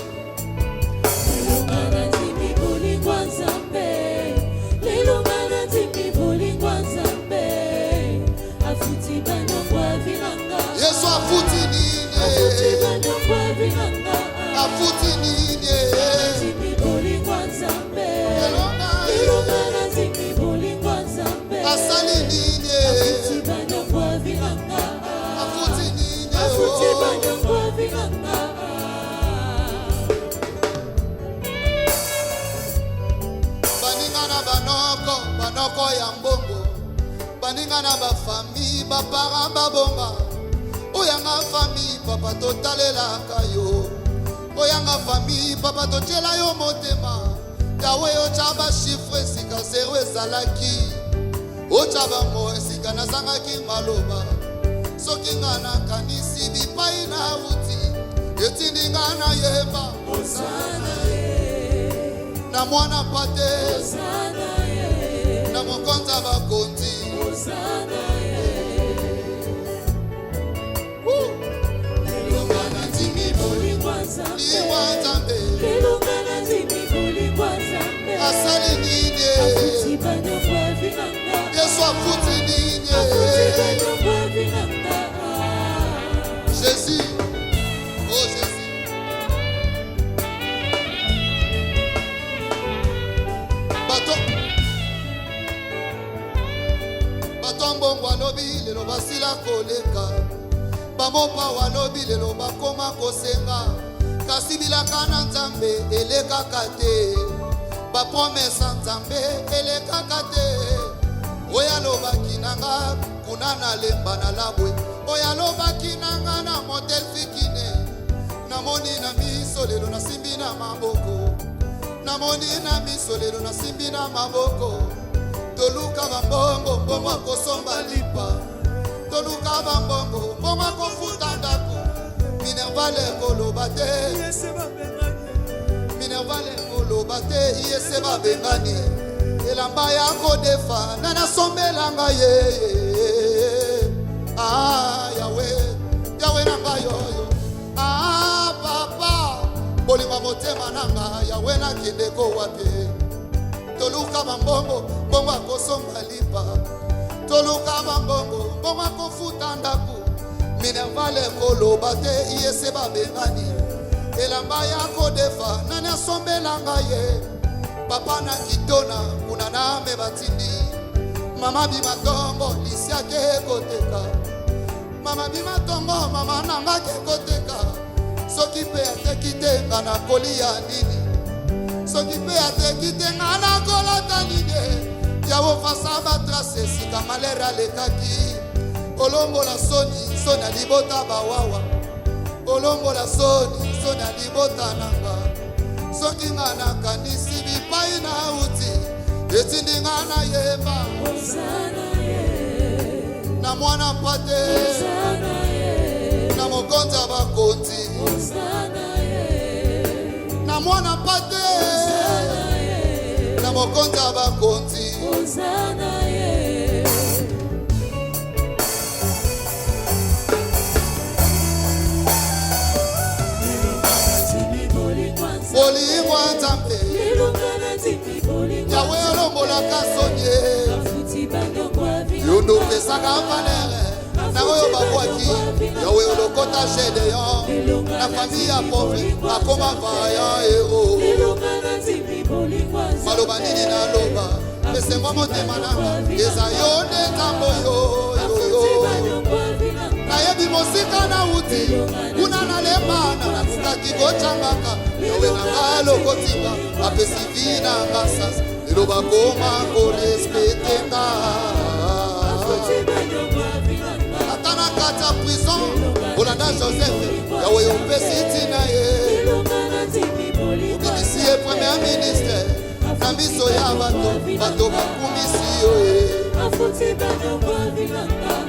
Yesu afuti nini, afuti nini, asali nini, afuti nini, baninga na banoko ya mbongo, baninga na bafami, bapara babonga, oyanga fami papa totalelaka yo, oyanga fami papa totiela yo motema, yawe ochaba chiffre sika zero ezalaki, ochaba mo sika nazangaki maloba, soki nga nakanisi bipai na uti, etindi nga na yeba osana ye, na mwana pate na mokonza bakonzi lilongana timi Nzambe asali nini Yesu afuti nini Jésus, oh Jésus. Baton bongo alobi lelo basila koleka bamopa walobi lelo bakoma kosenga kasi bilaka na Nzambe elekaka te bapromesa Nzambe elekaka te oya lobaki nanga kuna na lemba na labwe oya lobaki nanga na motel fikine namoni na miso lelo nasimbi na maboko namoni na miso lelo nasimbi na maboko toluka bambongo mbongo kosomba lipa toluka bambongo mbongo kofuta ndako minervale koloba te minervale koloba te yese babengani elamba ya kodefa na nasombelanga ye Yahweh Yahweh nanga yoyo papa bolinga motema nanga Yahweh nakende ko wapi toluka bambongo mbongo akosomba lipa toluka bambongo mbongo akofuta ndako minervale koloba te yese babengani elamba ya kodefa nani asombelanga ye papa na kitona kuna name batindi mama bimatongo lisiake koteka mama bimatongo mama nanga ke koteka soki pe ateki te ngana kolia nini soki pe ateki te ngana kolata nini yawo fasa batrase sika malera lekaki olongola soni soni alibota bawawa olongola soni soni alibota nanga soki ngana kanisi bipai na uti etindi ngana yeba na mwana pate na mokonza bakonzi na mwana pate na mokonza bakonzi bolingwa Nzambe Yahweh olongolaka sonye yondo pesaka valere na oyo babwaki Yahweh olokota Gédéon na famille ya pauvre akoma vaillant héros maloba nini naloba esengo motema nanga eza yo nde nzambo yo nayebi mosika na uti kuna nalemana nakokaki kocangaka Yahweh nanga lokotinga apesi vi nanga sasa lelo bakoma korespektenga ata na kati ya prison olanda Joseph Yahweh opesi ntina ye obimisi ye premier ministre na miso ya bato bakumisi yo ye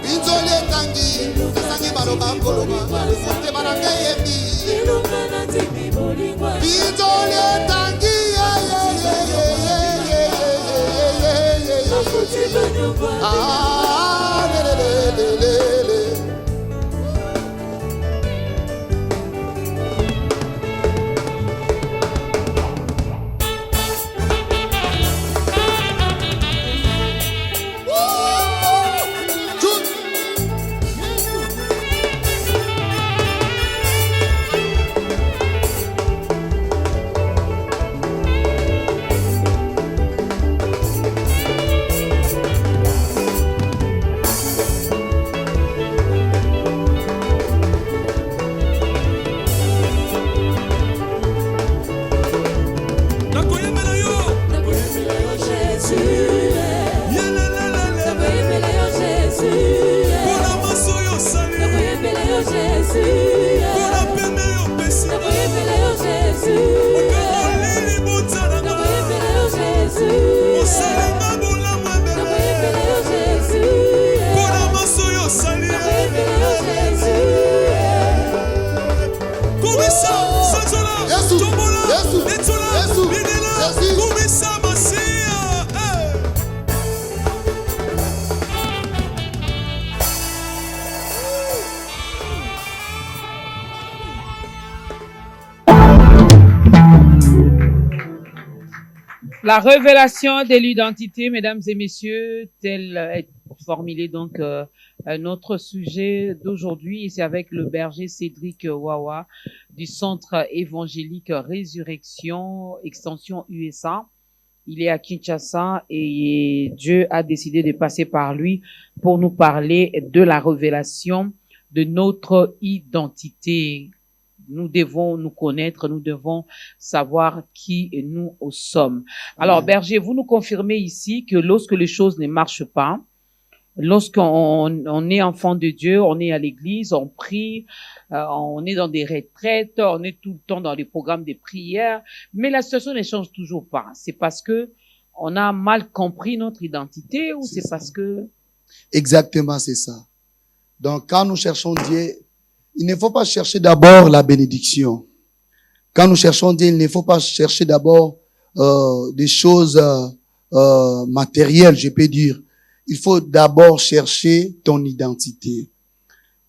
binzoli etangi nasangi maloba koloba motema na ngai yebi binzoli etangi Jésus, La révélation de l'identité, mesdames et messieurs, tel est formulé donc notre sujet d'aujourd'hui. C'est avec le berger Cédric Wawa du Centre évangélique Résurrection, extension USA. Il est à Kinshasa et Dieu a décidé de passer par lui pour nous parler de la révélation de notre identité. Nous devons nous connaître, nous devons savoir qui nous sommes. Alors, berger, vous nous confirmez ici que lorsque les choses ne marchent pas, lorsqu'on est enfant de Dieu, on est à l'église, on prie, on est dans des retraites, on est tout le temps dans des programmes de prière, mais la situation ne change toujours pas. C'est parce que on a mal compris notre identité ou c'est parce que... Exactement, c'est ça. Donc, quand nous cherchons Dieu, il ne faut pas chercher d'abord la bénédiction. Quand nous cherchons Dieu, il ne faut pas chercher d'abord des choses matérielles, je peux dire. Il faut d'abord chercher ton identité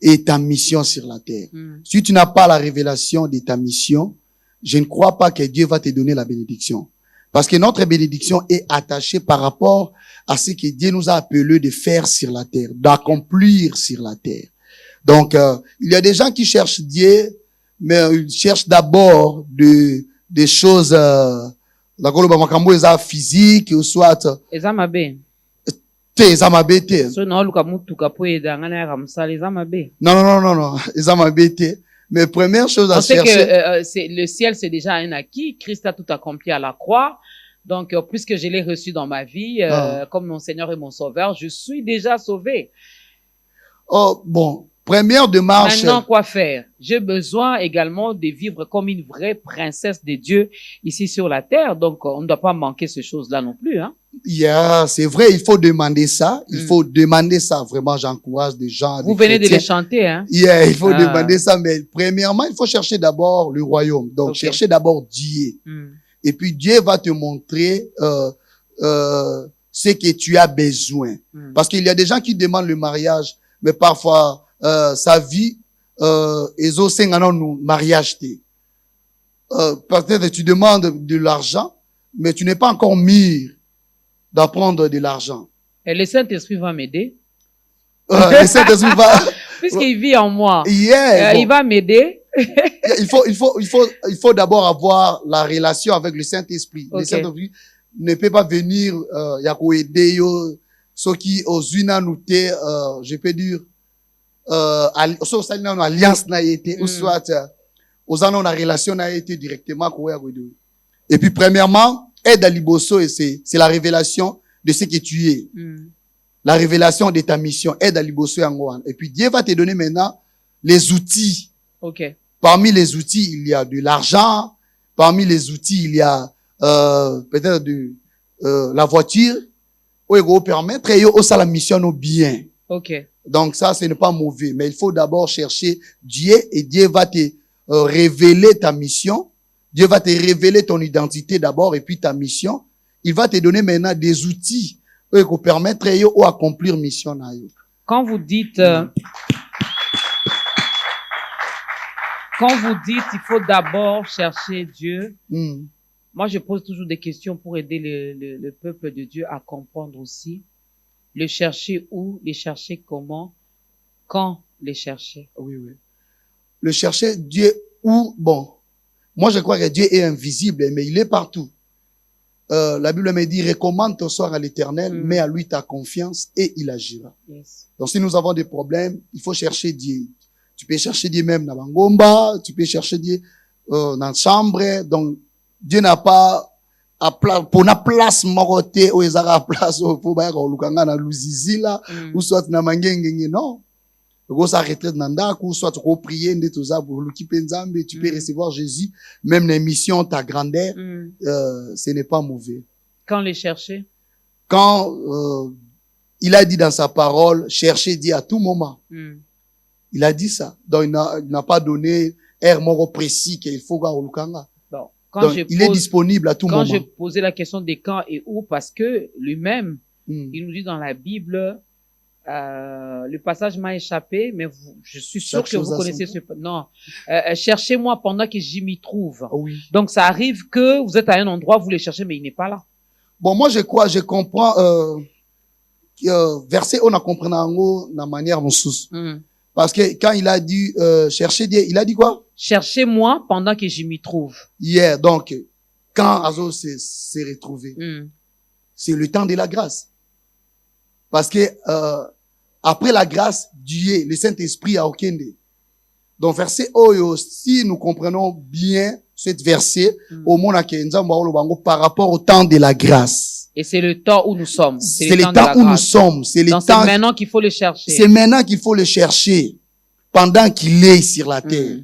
et ta mission sur la terre. Si tu n'as pas la révélation de ta mission, je ne crois pas que Dieu va te donner la bénédiction. Parce que notre bénédiction est attachée par rapport à ce que Dieu nous a appelé de faire sur la terre, d'accomplir sur la terre. Donc, il y a des gens qui cherchent Dieu, mais ils cherchent d'abord des choses, physiques, ou soit, non. Mais première chose à chercher. On sait que le ciel, c'est déjà un acquis. Christ a tout accompli à la croix. Donc, puisque je l'ai reçu dans ma vie, comme mon Seigneur et mon Sauveur, je suis déjà sauvé. Oh, bon. Première démarche. Maintenant, quoi faire? J'ai besoin également de vivre comme une vraie princesse de Dieu ici sur la terre. Donc, on ne doit pas manquer ces choses-là non plus, hein. Yeah, c'est vrai, il faut demander ça. Il faut demander ça. Vraiment, j'encourage des gens. Vous venez de les chanter, hein. Yeah, il faut demander ça. Mais premièrement, il faut chercher d'abord le royaume. Donc, chercher d'abord Dieu. Et puis, Dieu va te montrer ce que tu as besoin. Parce qu'il y a des gens qui demandent le mariage, mais parfois, sa vie, ils ont nous mariage. Peut-être tu demandes de l'argent, mais tu n'es pas encore mûr d'apprendre de l'argent. Et le Saint-Esprit va m'aider. Le Saint-Esprit va... Puisqu'il vit en moi. Yeah, il va m'aider. il faut d'abord avoir la relation avec le Saint-Esprit. Le Saint-Esprit ne peut pas venir, aider ceux qui aux je peux dire, alliance n'a été, ou soit, aux en la relation n'a été directement, et puis, premièrement, aide à Liboso, et c'est la révélation de ce que tu es. La révélation de ta mission. Aide à Liboso et Angoan. Et puis, Dieu va te donner maintenant les outils. Parmi les outils, il y a de l'argent. Parmi les outils, il y a, peut-être la voiture. Où il va permettre, et aussi la mission bien. Donc, ça, ce n'est pas mauvais. Mais il faut d'abord chercher Dieu, et Dieu va te révéler ta mission. Dieu va te révéler ton identité d'abord et puis ta mission. Il va te donner maintenant des outils pour permettre d'accomplir mission. Quand vous dites, il faut d'abord chercher Dieu, moi je pose toujours des questions pour aider le peuple de Dieu à comprendre aussi. Le chercher où, le chercher comment, quand le chercher. Oui. Le chercher Dieu où, bon. Moi, je crois que Dieu est invisible, mais il est partout. La Bible me dit, recommande ton sort à l'Éternel, mets à lui ta confiance et il agira. Donc, si nous avons des problèmes, il faut chercher Dieu. Tu peux chercher Dieu même dans Bangomba, tu peux chercher Dieu dans la chambre. Donc, Dieu n'a pas pour na place morote ou ezara place pour ba ko lukanga na luzizi là ou soit na mangengenge non. Go sa retraite nanda ou soit ko prier nde toza pour lukipe nzambe, tu peux recevoir Jésus même les missions ta grandeur, ce n'est pas mauvais. Quand les chercher? Quand il a dit dans sa parole chercher Dieu à tout moment. Il a dit ça. Donc il n'a pas donné air moro précis qu'il faut ga lukanga. Donc, il est disponible à tout moment. Quand j'ai posé la question de quand et où, parce que lui-même, il nous dit dans la Bible, le passage m'a échappé, mais je suis sûr que vous connaissez ce... Non, cherchez-moi pendant que j'y m'y trouve. Oui. Donc, ça arrive que vous êtes à un endroit, vous le cherchez, mais il n'est pas là. Bon, moi, je comprends, verset, on a compris la manière mon sous. Parce que quand il a dit, chercher Dieu, il a dit quoi? Cherchez-moi pendant que je m'y trouve. Yeah, donc, quand Azo s'est retrouvé, c'est le temps de la grâce. Parce que, après la grâce, Dieu, le Saint-Esprit a aucun dé. Donc, verset Oyo, si nous comprenons bien cet verset, au monde par rapport au temps de la grâce. Et c'est le temps où nous sommes. C'est le temps où nous sommes. C'est maintenant qu'il faut le chercher. C'est maintenant qu'il faut le chercher. Pendant qu'il est sur la terre.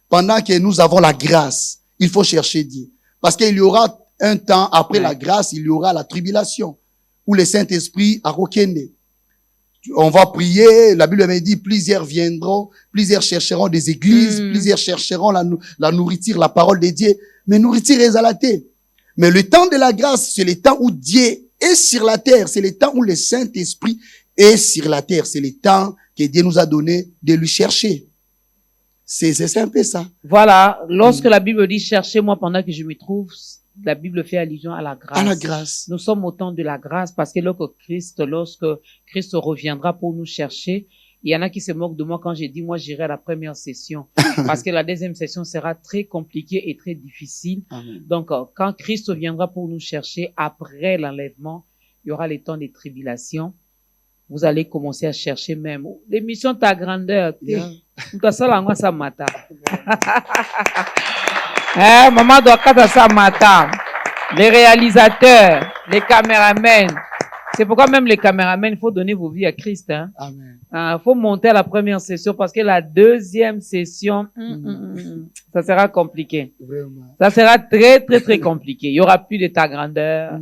Pendant que nous avons la grâce, il faut chercher Dieu. Parce qu'il y aura un temps après la grâce, il y aura la tribulation. Où le Saint-Esprit a reconnu. On va prier, la Bible me dit, plusieurs viendront, plusieurs chercheront des églises, plusieurs chercheront la nourriture, la parole de Dieu. Mais nourriture est à la terre. Mais le temps de la grâce, c'est le temps où Dieu est sur la terre. C'est le temps où le Saint-Esprit est sur la terre. C'est le temps que Dieu nous a donné de lui chercher. C'est un peu ça. Voilà. Lorsque la Bible dit, cherchez-moi pendant que je me trouve, la Bible fait allusion à la grâce. À la grâce. Nous sommes au temps de la grâce parce que lorsque Christ reviendra pour nous chercher, il y en a qui se moquent de moi quand j'ai dit, moi, j'irai à la première session. Parce que la deuxième session sera très compliquée et très difficile. Amen. Donc, quand Christ viendra pour nous chercher, après l'enlèvement, il y aura les temps des tribulations. Vous allez commencer à chercher même. L'émission ta grandeur. Yeah. Maman doit faire ça matin. Les réalisateurs, les caméramens. C'est pourquoi même les caméramens, il faut donner vos vies à Christ. Hein. Amen. Faut monter à la première session parce que la deuxième session, ça sera compliqué. Vraiment. Ça sera très, très, très compliqué. Il y aura plus de ta grandeur.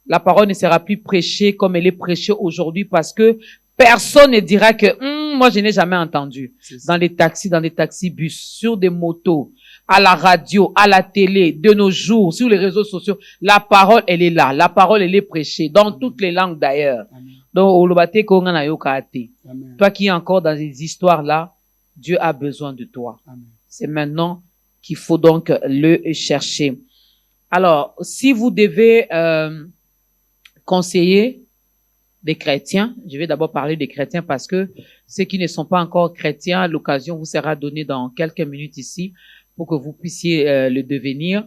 La parole ne sera plus prêchée comme elle est prêchée aujourd'hui parce que personne ne dira que moi je n'ai jamais entendu. Dans les taxis-bus, sur des motos, à la radio, à la télé, de nos jours, sur les réseaux sociaux, la parole elle est là. La parole elle est prêchée dans toutes les langues d'ailleurs. Donc toi qui es encore dans ces histoires là, Dieu a besoin de toi. C'est maintenant qu'il faut donc le chercher. Alors, si vous devez conseiller des chrétiens, je vais d'abord parler des chrétiens parce que ceux qui ne sont pas encore chrétiens, l'occasion vous sera donnée dans quelques minutes ici pour que vous puissiez le devenir,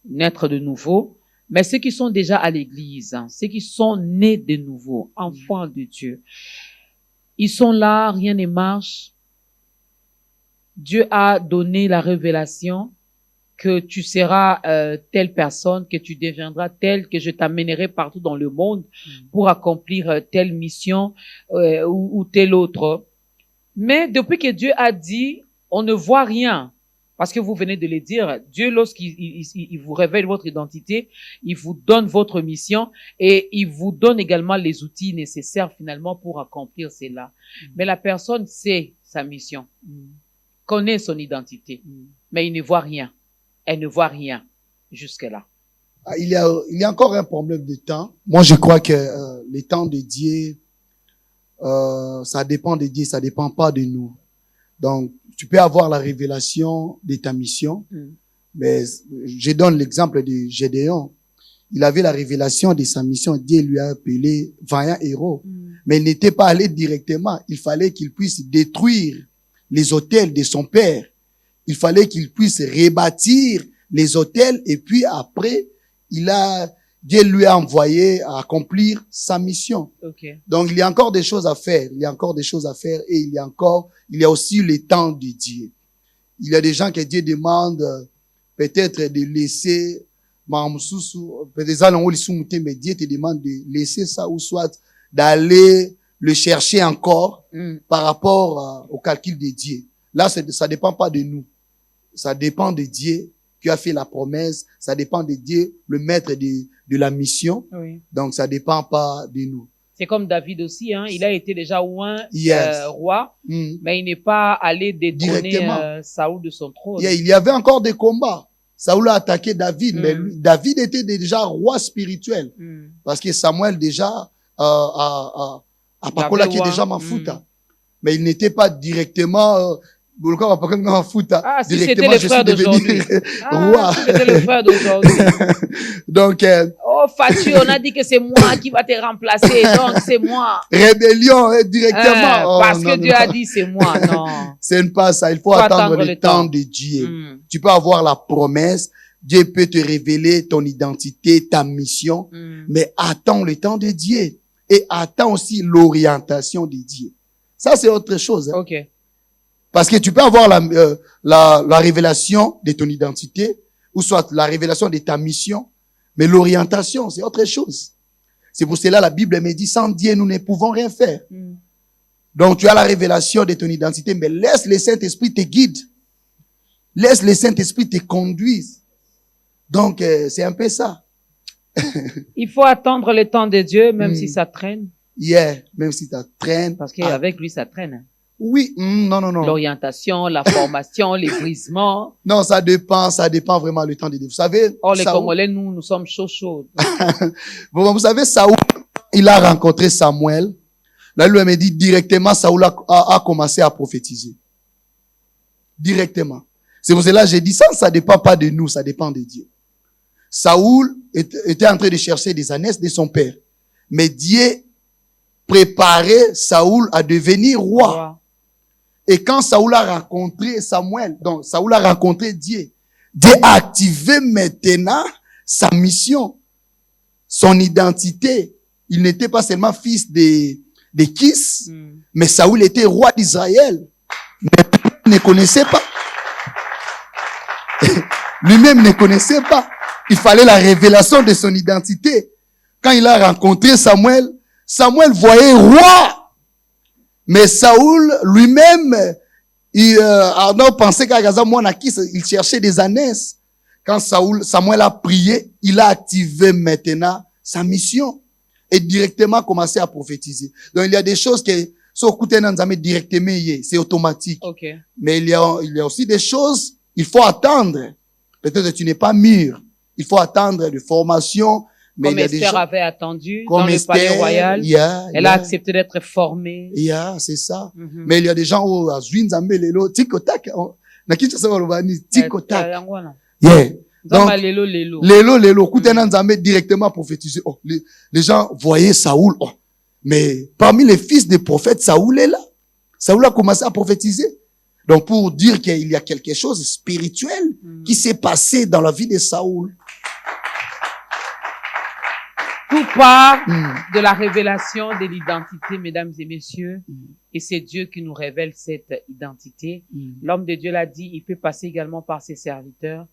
naître de nouveau. Mais ceux qui sont déjà à l'église, ceux qui sont nés de nouveau, enfants de Dieu, ils sont là, rien ne marche. Dieu a donné la révélation que tu seras telle personne, que tu deviendras telle, que je t'amènerai partout dans le monde pour accomplir telle mission ou telle autre. Mais depuis que Dieu a dit, on ne voit rien. Parce que vous venez de le dire, Dieu, lorsqu'il vous révèle votre identité, il vous donne votre mission et il vous donne également les outils nécessaires finalement pour accomplir cela. Mais la personne sait sa mission, connaît son identité, mais il ne voit rien. Elle ne voit rien jusque-là. Il y a encore un problème de temps. Moi, je crois que le temps de Dieu, ça dépend de Dieu, ça dépend pas de nous. Donc, tu peux avoir la révélation de ta mission, mais je donne l'exemple de Gédéon. Il avait la révélation de sa mission. Dieu lui a appelé vaillant héros, mais il n'était pas allé directement. Il fallait qu'il puisse détruire les autels de son père. Il fallait qu'il puisse rebâtir les autels et puis après, Dieu lui a envoyé à accomplir sa mission. Okay. Donc, il y a encore des choses à faire. Il y a encore des choses à faire et il y a aussi le temps de Dieu. Il y a des gens que Dieu demande peut-être de laisser, mais Dieu te demande de laisser ça ou soit d'aller le chercher encore par rapport au calcul de Dieu. Là, ça dépend pas de nous. Ça dépend de Dieu qui a fait la promesse. Ça dépend de Dieu, le maître de la mission. Oui. Donc, ça dépend pas de nous. C'est comme David aussi, hein. Il a été déjà roi, mais il n'est pas allé détrôner Saoul de son trône. Il y avait encore des combats. Saoul a attaqué David, mais lui, David était déjà roi spirituel. Parce que Samuel déjà, Pakola qui est déjà Mafuta. Mais il n'était pas directement Ah, si c'était le frère d'aujourd'hui. Roi. Si c'était le frère d'aujourd'hui. Donc, oh, Fatih, on a dit que c'est moi qui va te remplacer, donc c'est moi. Rébellion, directement. Parce que Dieu a dit c'est moi, non. C'est pas ça. Il faut attendre le temps de Dieu. Tu peux avoir la promesse. Dieu peut te révéler ton identité, ta mission. Mais attends le temps de Dieu. Et attends aussi l'orientation de Dieu. Ça, c'est autre chose. Hein. OK. Parce que tu peux avoir la révélation de ton identité, ou soit la révélation de ta mission, mais l'orientation, c'est autre chose. C'est pour cela la Bible me dit, sans Dieu, nous ne pouvons rien faire. Donc, tu as la révélation de ton identité, mais laisse le Saint-Esprit te guide. Laisse le Saint-Esprit te conduire. Donc, c'est un peu ça. Il faut attendre le temps de Dieu, même si ça traîne. Même si ça traîne. Parce qu'avec lui, ça traîne. Oui, non. L'orientation, la formation, les brisements. Non, ça dépend vraiment le temps de Dieu. Vous savez. Oh, les Congolais, nous sommes chauds. Vous savez, Saoul, il a rencontré Samuel. Là, lui m'a dit directement, Saoul a commencé à prophétiser. Directement. C'est pour cela que j'ai dit ça dépend pas de nous, ça dépend de Dieu. Saoul était en train de chercher des ânesses de son père. Mais Dieu préparait Saoul à devenir roi. Et quand Saoul a rencontré Samuel, donc Saoul a rencontré Dieu, Dieu a activé maintenant sa mission, son identité. Il n'était pas seulement fils de Kis, mais Saoul était roi d'Israël. Mais il ne connaissait pas. Lui-même ne connaissait pas. Il fallait la révélation de son identité. Quand il a rencontré Samuel, Samuel voyait roi. Mais Saoul lui-même, il pensait qu'il cherchait des ânesses. Quand Samuel a prié, il a activé maintenant sa mission. Et directement commencé à prophétiser. Donc il y a des choses que, directement, c'est automatique. Okay. Mais il y a aussi des choses, il faut attendre. Peut-être que tu n'es pas mûr. Il faut attendre de formation. Mais comme Esther avait attendu dans le palais royal. Elle a accepté d'être formée. C'est ça. Mais il y a des gens où, tic-tac. Donc, Lélo, directement prophétisé. Oh, les gens voyaient Saoul. Oh. Mais parmi les fils des prophètes, Saoul est là. Saoul a commencé à prophétiser. Donc, pour dire qu'il y a quelque chose de spirituel qui s'est passé dans la vie de Saoul. Tout part de la révélation de l'identité, mesdames et messieurs. Et c'est Dieu qui nous révèle cette identité. L'homme de Dieu l'a dit, il peut passer également par ses serviteurs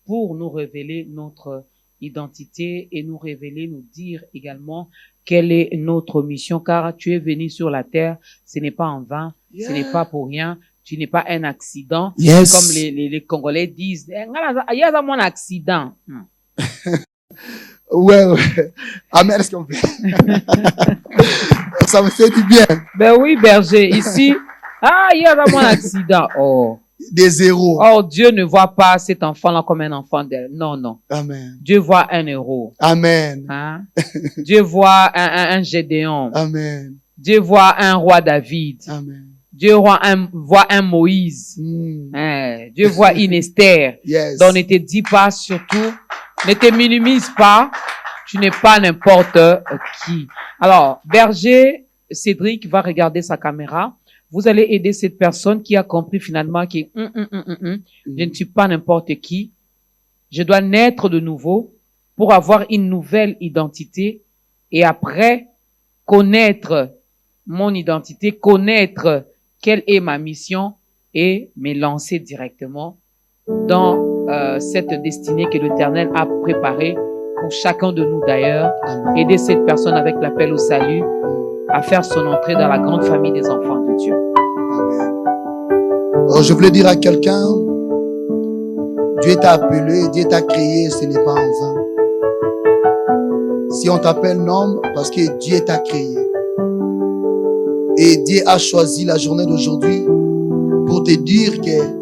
pour nous révéler notre identité et nous révéler, nous dire également quelle est notre mission. Car tu es venu sur la terre, ce n'est pas en vain, ce n'est pas pour rien. Tu n'es pas un accident. Comme les Congolais disent, il y a un accident. Ouais. Amen, est-ce qu'on fait? Ça me fait du bien. Ben oui, berger. Ici, il y a un accident. Oh. Des zéros. Oh, Dieu ne voit pas cet enfant-là comme un enfant d'elle. Non. Amen. Dieu voit un héros. Amen. Hein? Dieu voit un Gédéon. Amen. Dieu voit un roi David. Amen. Dieu voit un Moïse. Dieu voit une Esther. Donc ne te dis pas surtout, ne te minimise pas, tu n'es pas n'importe qui. Alors, berger Cédric va regarder sa caméra. Vous allez aider cette personne qui a compris finalement que je ne suis pas n'importe qui. Je dois naître de nouveau pour avoir une nouvelle identité et après connaître mon identité, connaître quelle est ma mission et me lancer directement dans cette destinée que l'Éternel a préparée pour chacun de nous d'ailleurs. Aider cette personne avec l'appel au salut à faire son entrée dans la grande famille des enfants de Dieu. Alors, je voulais dire à quelqu'un, Dieu t'a appelé, Dieu t'a créé, ce n'est pas en vain. Si on t'appelle homme, parce que Dieu t'a créé. Et Dieu a choisi la journée d'aujourd'hui pour te dire que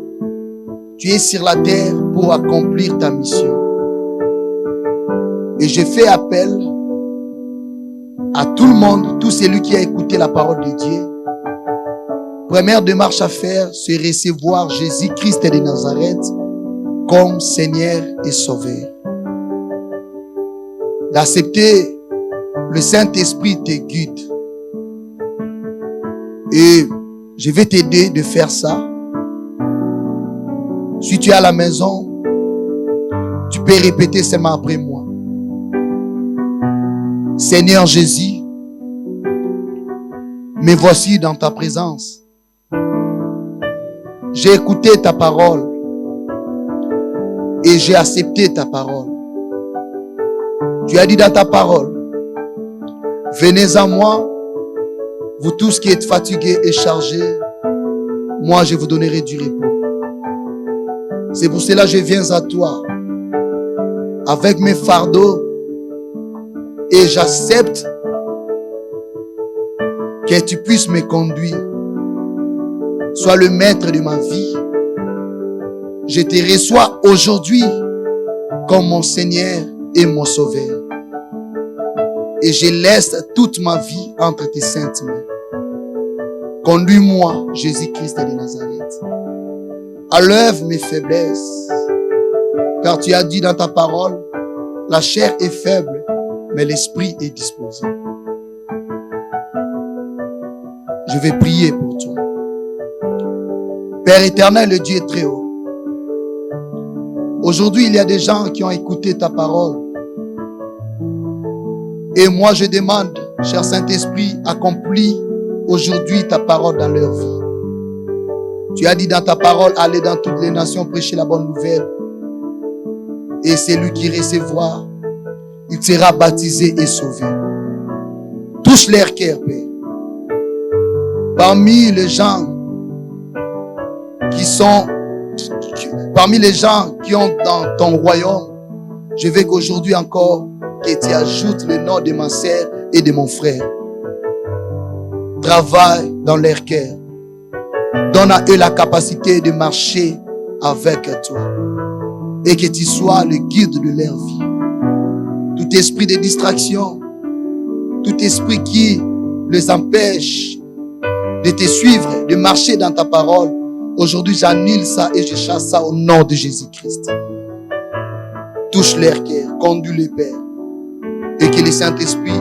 tu es sur la terre pour accomplir ta mission. Et je fais appel à tout le monde, tout celui qui a écouté la parole de Dieu, Première démarche à faire, c'est recevoir Jésus-Christ de Nazareth comme Seigneur et Sauveur. D'accepter le Saint-Esprit te guide. Et je vais t'aider de faire ça. Si tu es à la maison, tu peux répéter seulement après moi. Seigneur Jésus, me voici dans ta présence. J'ai écouté ta parole et j'ai accepté ta parole. Tu as dit dans ta parole, venez à moi, vous tous qui êtes fatigués et chargés, moi je vous donnerai du repos. C'est pour cela que je viens à toi avec mes fardeaux et j'accepte que tu puisses me conduire. Sois le maître de ma vie. Je te reçois aujourd'hui comme mon Seigneur et mon Sauveur. Et je laisse toute ma vie entre tes saintes mains. Conduis-moi, Jésus-Christ de Nazareth. Enlève mes faiblesses. Car tu as dit dans ta parole, la chair est faible, mais l'esprit est disposé. Je vais prier pour toi. Père éternel, le Dieu très haut. Aujourd'hui, il y a des gens qui ont écouté ta parole. Et moi, je demande, cher Saint-Esprit, accomplis aujourd'hui ta parole dans leur vie. Tu as dit dans ta parole, allez dans toutes les nations, prêcher la bonne nouvelle. Et c'est lui qui recevra, il sera baptisé et sauvé. Touche leur cœur, Père. Parmi les gens qui ont dans ton royaume, je veux qu'aujourd'hui encore, que tu ajoutes le nom de ma sœur et de mon frère. Travaille dans leur cœur. Donne à eux la capacité de marcher avec toi. Et que tu sois le guide de leur vie. Tout esprit de distraction, tout esprit qui les empêche de te suivre, de marcher dans ta parole, aujourd'hui j'annule ça et je chasse ça au nom de Jésus-Christ. Touche leur cœur, conduis les pères, et que le Saint-Esprit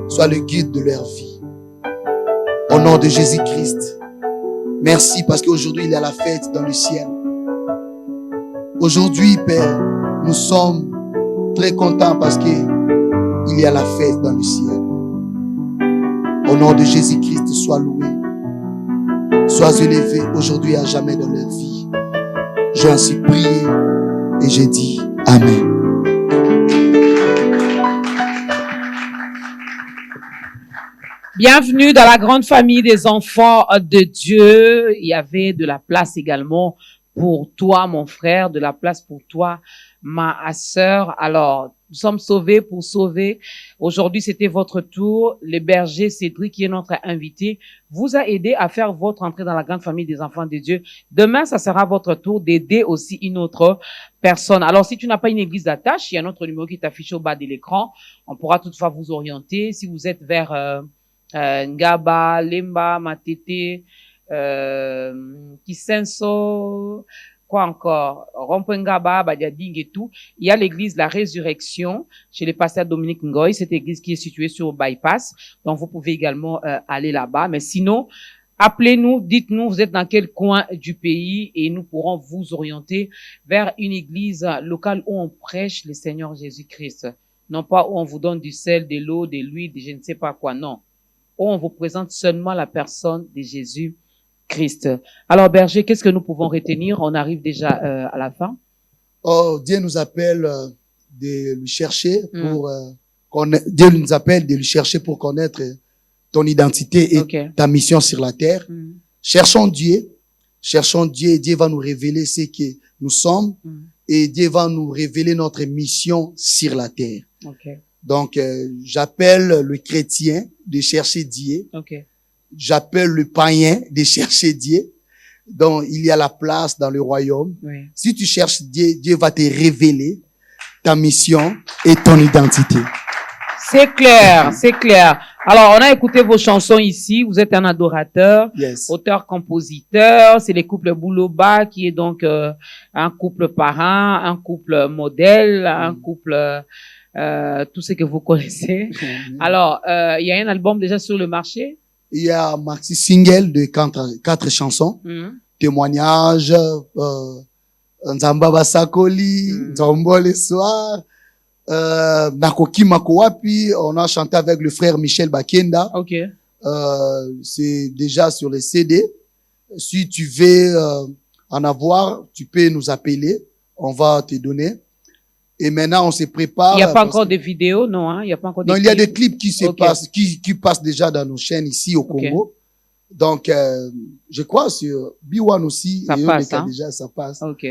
soit le guide de leur vie. Au nom de Jésus-Christ, merci parce qu'aujourd'hui il y a la fête dans le ciel. Aujourd'hui, Père, nous sommes très contents parce qu'il y a la fête dans le ciel. Au nom de Jésus-Christ, sois loué. Sois élevé aujourd'hui et à jamais dans leur vie. J'ai ainsi prié et j'ai dit Amen. Bienvenue dans la grande famille des enfants de Dieu. Il y avait de la place également pour toi, mon frère, de la place pour toi, ma sœur. Alors, nous sommes sauvés pour sauver. Aujourd'hui, c'était votre tour. Le berger Cédric, qui est notre invité, vous a aidé à faire votre entrée dans la grande famille des enfants de Dieu. Demain, ça sera votre tour d'aider aussi une autre personne. Alors, si tu n'as pas une église d'attache, il y a un autre numéro qui est affiché au bas de l'écran. On pourra toutefois vous orienter. Si vous êtes vers Ngaba, Lemba, Matete, Kisenso, quoi encore, Rompengaba, Badiading et tout. Il y a l'église La Résurrection chez le pasteur Dominique Ngoy, cette église qui est située sur Bypass. Donc, vous pouvez également aller là-bas. Mais sinon, appelez-nous, dites-nous, vous êtes dans quel coin du pays et nous pourrons vous orienter vers une église locale où on prêche le Seigneur Jésus-Christ. Non pas où on vous donne du sel, de l'eau, de l'huile, de je ne sais pas quoi, non. Où on vous présente seulement la personne de Jésus-Christ. Alors, berger, qu'est-ce que nous pouvons retenir? On arrive déjà à la fin. Oh, Dieu nous appelle de lui chercher pour connaître. Dieu nous appelle de lui chercher pour connaître ton identité et ta mission sur la terre. Cherchons Dieu. Cherchons Dieu. Dieu va nous révéler ce que nous sommes et Dieu va nous révéler notre mission sur la terre. Donc, j'appelle le chrétien de chercher Dieu. J'appelle le païen de chercher Dieu. Donc, il y a la place dans le royaume. Si tu cherches Dieu, Dieu va te révéler ta mission et ton identité. C'est clair, c'est clair. Alors, on a écouté vos chansons ici. Vous êtes un adorateur, Yes. auteur-compositeur. C'est les couples Bouloba qui est donc un couple parrain, un couple modèle, un couple tout ce que vous connaissez. Alors, il y a un album déjà sur le marché. Il y un maxi single de quatre chansons. Témoignages, Nzamba Basakoli, Nzambo le soir, Nakoki Makowapi, on a chanté avec le frère Michel Bakenda. Ok. C'est déjà sur les CD. Si tu veux en avoir, tu peux nous appeler, on va te donner. Et maintenant, on se prépare. Il n'y a pas encore de vidéos, non, hein? Il y a pas encore non, il y a des clips qui se passent, qui passent déjà dans nos chaînes ici au Congo. Donc, je crois sur B1 aussi. Ça passe, hein? Déjà, ça passe. Ok.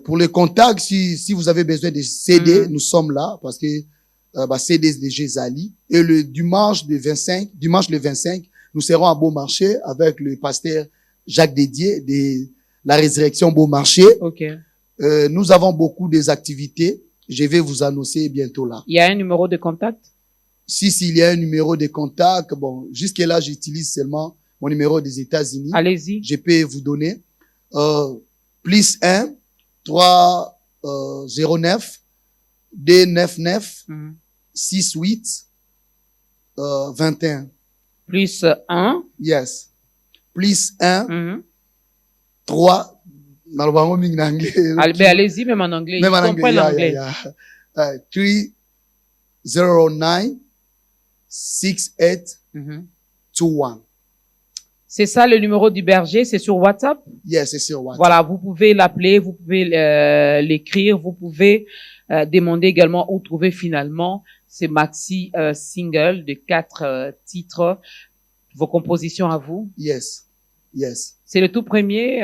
Pour les contacts, si vous avez besoin de CD, nous sommes là parce que CD de Gézali. Et le dimanche le 25, nous serons à Beaumarchais avec le pasteur Jacques Dédier de la Résurrection Beaumarchais. Ok. Nous avons beaucoup des activités. Je vais vous annoncer bientôt là. Il y a un numéro de contact? S'il y a un numéro de contact, bon, jusque là, j'utilise seulement mon numéro des États-Unis. Allez-y. Je peux vous donner, +1 309 299 68 21. +1. Yes. +1 3. Allez-y, même en anglais. Même en anglais. 309 6821. C'est ça le numéro du berger, c'est sur WhatsApp? Yes, c'est sur WhatsApp. Voilà, vous pouvez l'appeler, vous pouvez l'écrire, vous pouvez demander également où trouver finalement ces maxi singles de 4 titres, vos compositions à vous. Yes, yes. C'est le tout premier.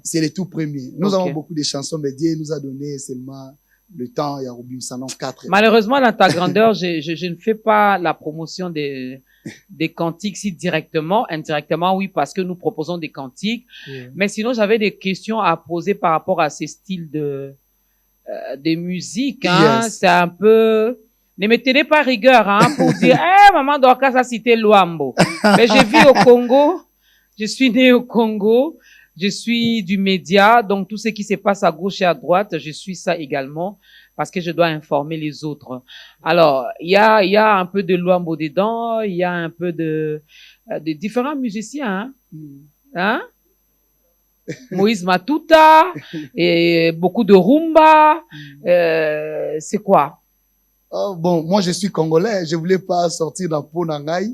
C'est le tout premier. Nous avons beaucoup de chansons, mais Dieu nous a donné seulement le temps. Il y a Robin Sanon 4. Malheureusement, dans ta grandeur, je ne fais pas la promotion des cantiques si indirectement, oui, parce que nous proposons des cantiques. Mais sinon, j'avais des questions à poser par rapport à ces styles de musique. Hein. Yes. C'est un peu. Ne me tenez pas rigueur, hein, pour dire, maman Dorcas a cité Luambo. Mais je vis au Congo. Je suis né au Congo, je suis du média, donc tout ce qui se passe à gauche et à droite, je suis ça également parce que je dois informer les autres. Alors, il y a un peu de Luambo dedans, il y a un peu de différents musiciens, hein? Moïse Matuta, et beaucoup de rumba, c'est quoi? Oh, bon, moi je suis congolais, je voulais pas sortir dans Ponangai.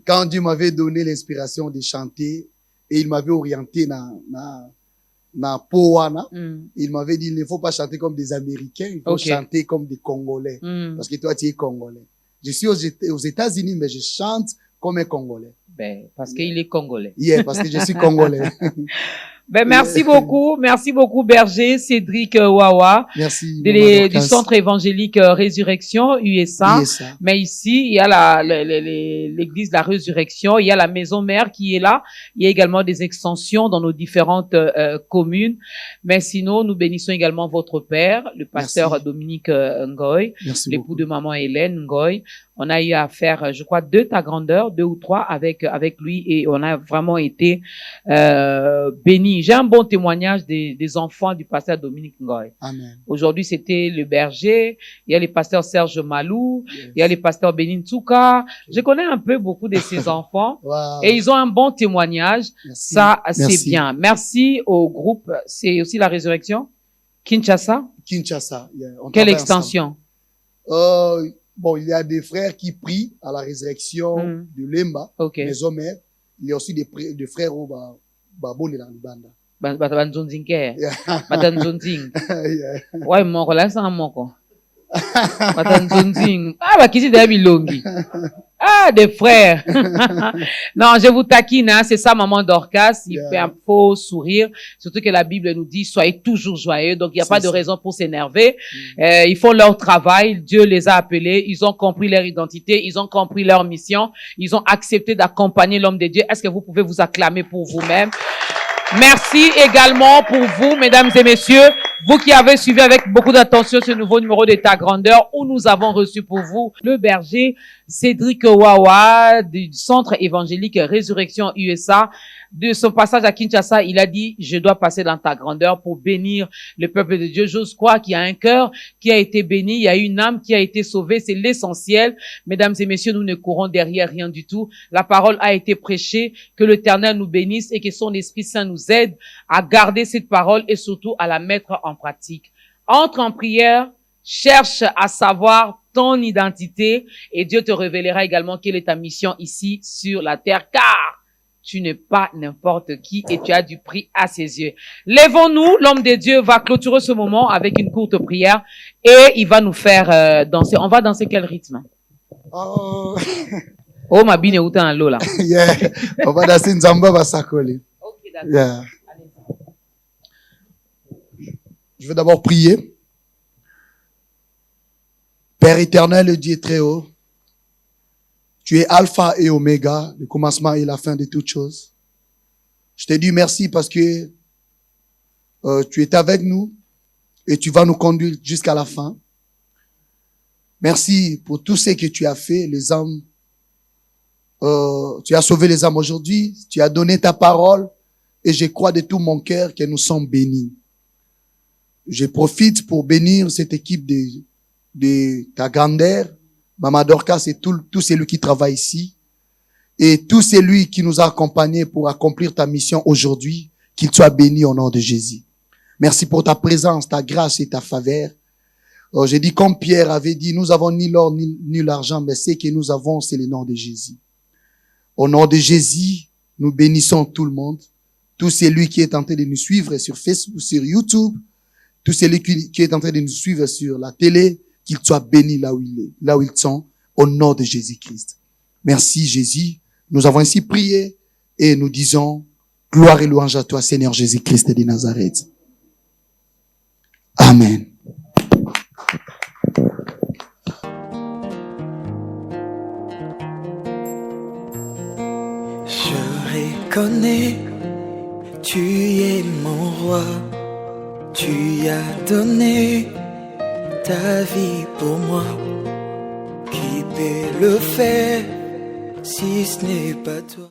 Quand Dieu m'avait donné l'inspiration de chanter et il m'avait orienté na Poana, il m'avait dit il ne faut pas chanter comme des Américains, il faut chanter comme des Congolais parce que toi tu es Congolais. Je suis aux États-Unis mais je chante comme un Congolais. Ben parce qu'il est Congolais. Yeah, parce que je suis Congolais. Ben, merci beaucoup, Berger, Cédric Wawa. Merci. Du Centre évangélique Résurrection, USA. Mais ici, il y a l'église de la Résurrection, il y a la maison mère qui est là. Il y a également des extensions dans nos différentes communes. Mais sinon, nous bénissons également votre père, le pasteur Dominique Ngoy, l'époux de maman Hélène Ngoy. On a eu à faire, je crois, 2 ou 3 avec lui et on a vraiment été bénis. J'ai un bon témoignage des enfants du pasteur Dominique Ngoy. Amen. Aujourd'hui, c'était le berger. Il y a les pasteurs Serge Malou. Il y a les pasteurs Benin Tsouka. Je connais un peu beaucoup de ces enfants. Et ils ont un bon témoignage. Ça, c'est bien. Merci au groupe. C'est aussi la Résurrection. Kinshasa. Yeah. Quelle extension? Bon, il y a des frères qui prient à la résurrection de Lemba, maison mère. Il y a aussi des frères au Babon de la Banda. Batanzonzinke. Batanzonzing. Ouais, mon là, c'est un moko. Batanzonzing. Bakisi de Bilongi. Des frères. Non, je vous taquine, hein, c'est ça, maman Dorcas. Il fait un faux sourire. Surtout que la Bible nous dit, soyez toujours joyeux. Donc, il n'y a pas de raison pour s'énerver. Ils font leur travail. Dieu les a appelés. Ils ont compris leur identité. Ils ont compris leur mission. Ils ont accepté d'accompagner l'homme de Dieu. Est-ce que vous pouvez vous acclamer pour vous-même? Merci également pour vous, mesdames et messieurs. Vous qui avez suivi avec beaucoup d'attention ce nouveau numéro de Ta Grandeur, où nous avons reçu pour vous le berger Cédric Wawa du Centre évangélique Résurrection USA. De son passage à Kinshasa, il a dit, je dois passer dans Ta Grandeur pour bénir le peuple de Dieu. J'ose croire qu'il y a un cœur qui a été béni, il y a une âme qui a été sauvée, c'est l'essentiel. Mesdames et messieurs, nous ne courons derrière rien du tout. La parole a été prêchée, que l'Éternel nous bénisse et que son Esprit Saint nous aide à garder cette parole et surtout à la mettre en pratique. Entre en prière, cherche à savoir ton identité et Dieu te révélera également quelle est ta mission ici sur la terre, car tu n'es pas n'importe qui et tu as du prix à ses yeux. Lèvons-nous, l'homme de Dieu va clôturer ce moment avec une courte prière et il va nous faire danser. On va danser quel rythme? Oh, Oh, ma bine ou en l'eau là. yeah. On va danser Nzamba Basakole. Ok, d'accord. Yeah. Je vais d'abord prier. Père éternel, le Dieu très haut, tu es Alpha et Oméga, le commencement et la fin de toutes choses. Je te dis merci parce que tu es avec nous et tu vas nous conduire jusqu'à la fin. Merci pour tout ce que tu as fait, les âmes. Tu as sauvé les âmes aujourd'hui, tu as donné ta parole et je crois de tout mon cœur que nous sommes bénis. Je profite pour bénir cette équipe de Ta Grandeur, Maman Dorcas et tout celui qui travaille ici et tout celui qui nous a accompagnés pour accomplir ta mission aujourd'hui, qu'il soit béni au nom de Jésus. Merci pour ta présence, ta grâce et ta faveur. J'ai dit comme Pierre avait dit, nous avons ni l'or ni l'argent, mais ce que nous avons, c'est le nom de Jésus. Au nom de Jésus, nous bénissons tout le monde, tout celui qui est en train de nous suivre sur Facebook, sur YouTube, tout celui qui est en train de nous suivre sur la télé, qu'il soit béni là où il est, là où ils sont, au nom de Jésus-Christ. Merci Jésus. Nous avons ainsi prié et nous disons gloire et louange à toi, Seigneur Jésus-Christ de Nazareth. Amen. Je reconnais, tu es mon roi, tu as donné ta vie pour moi. Qui peut le faire si ce n'est pas toi?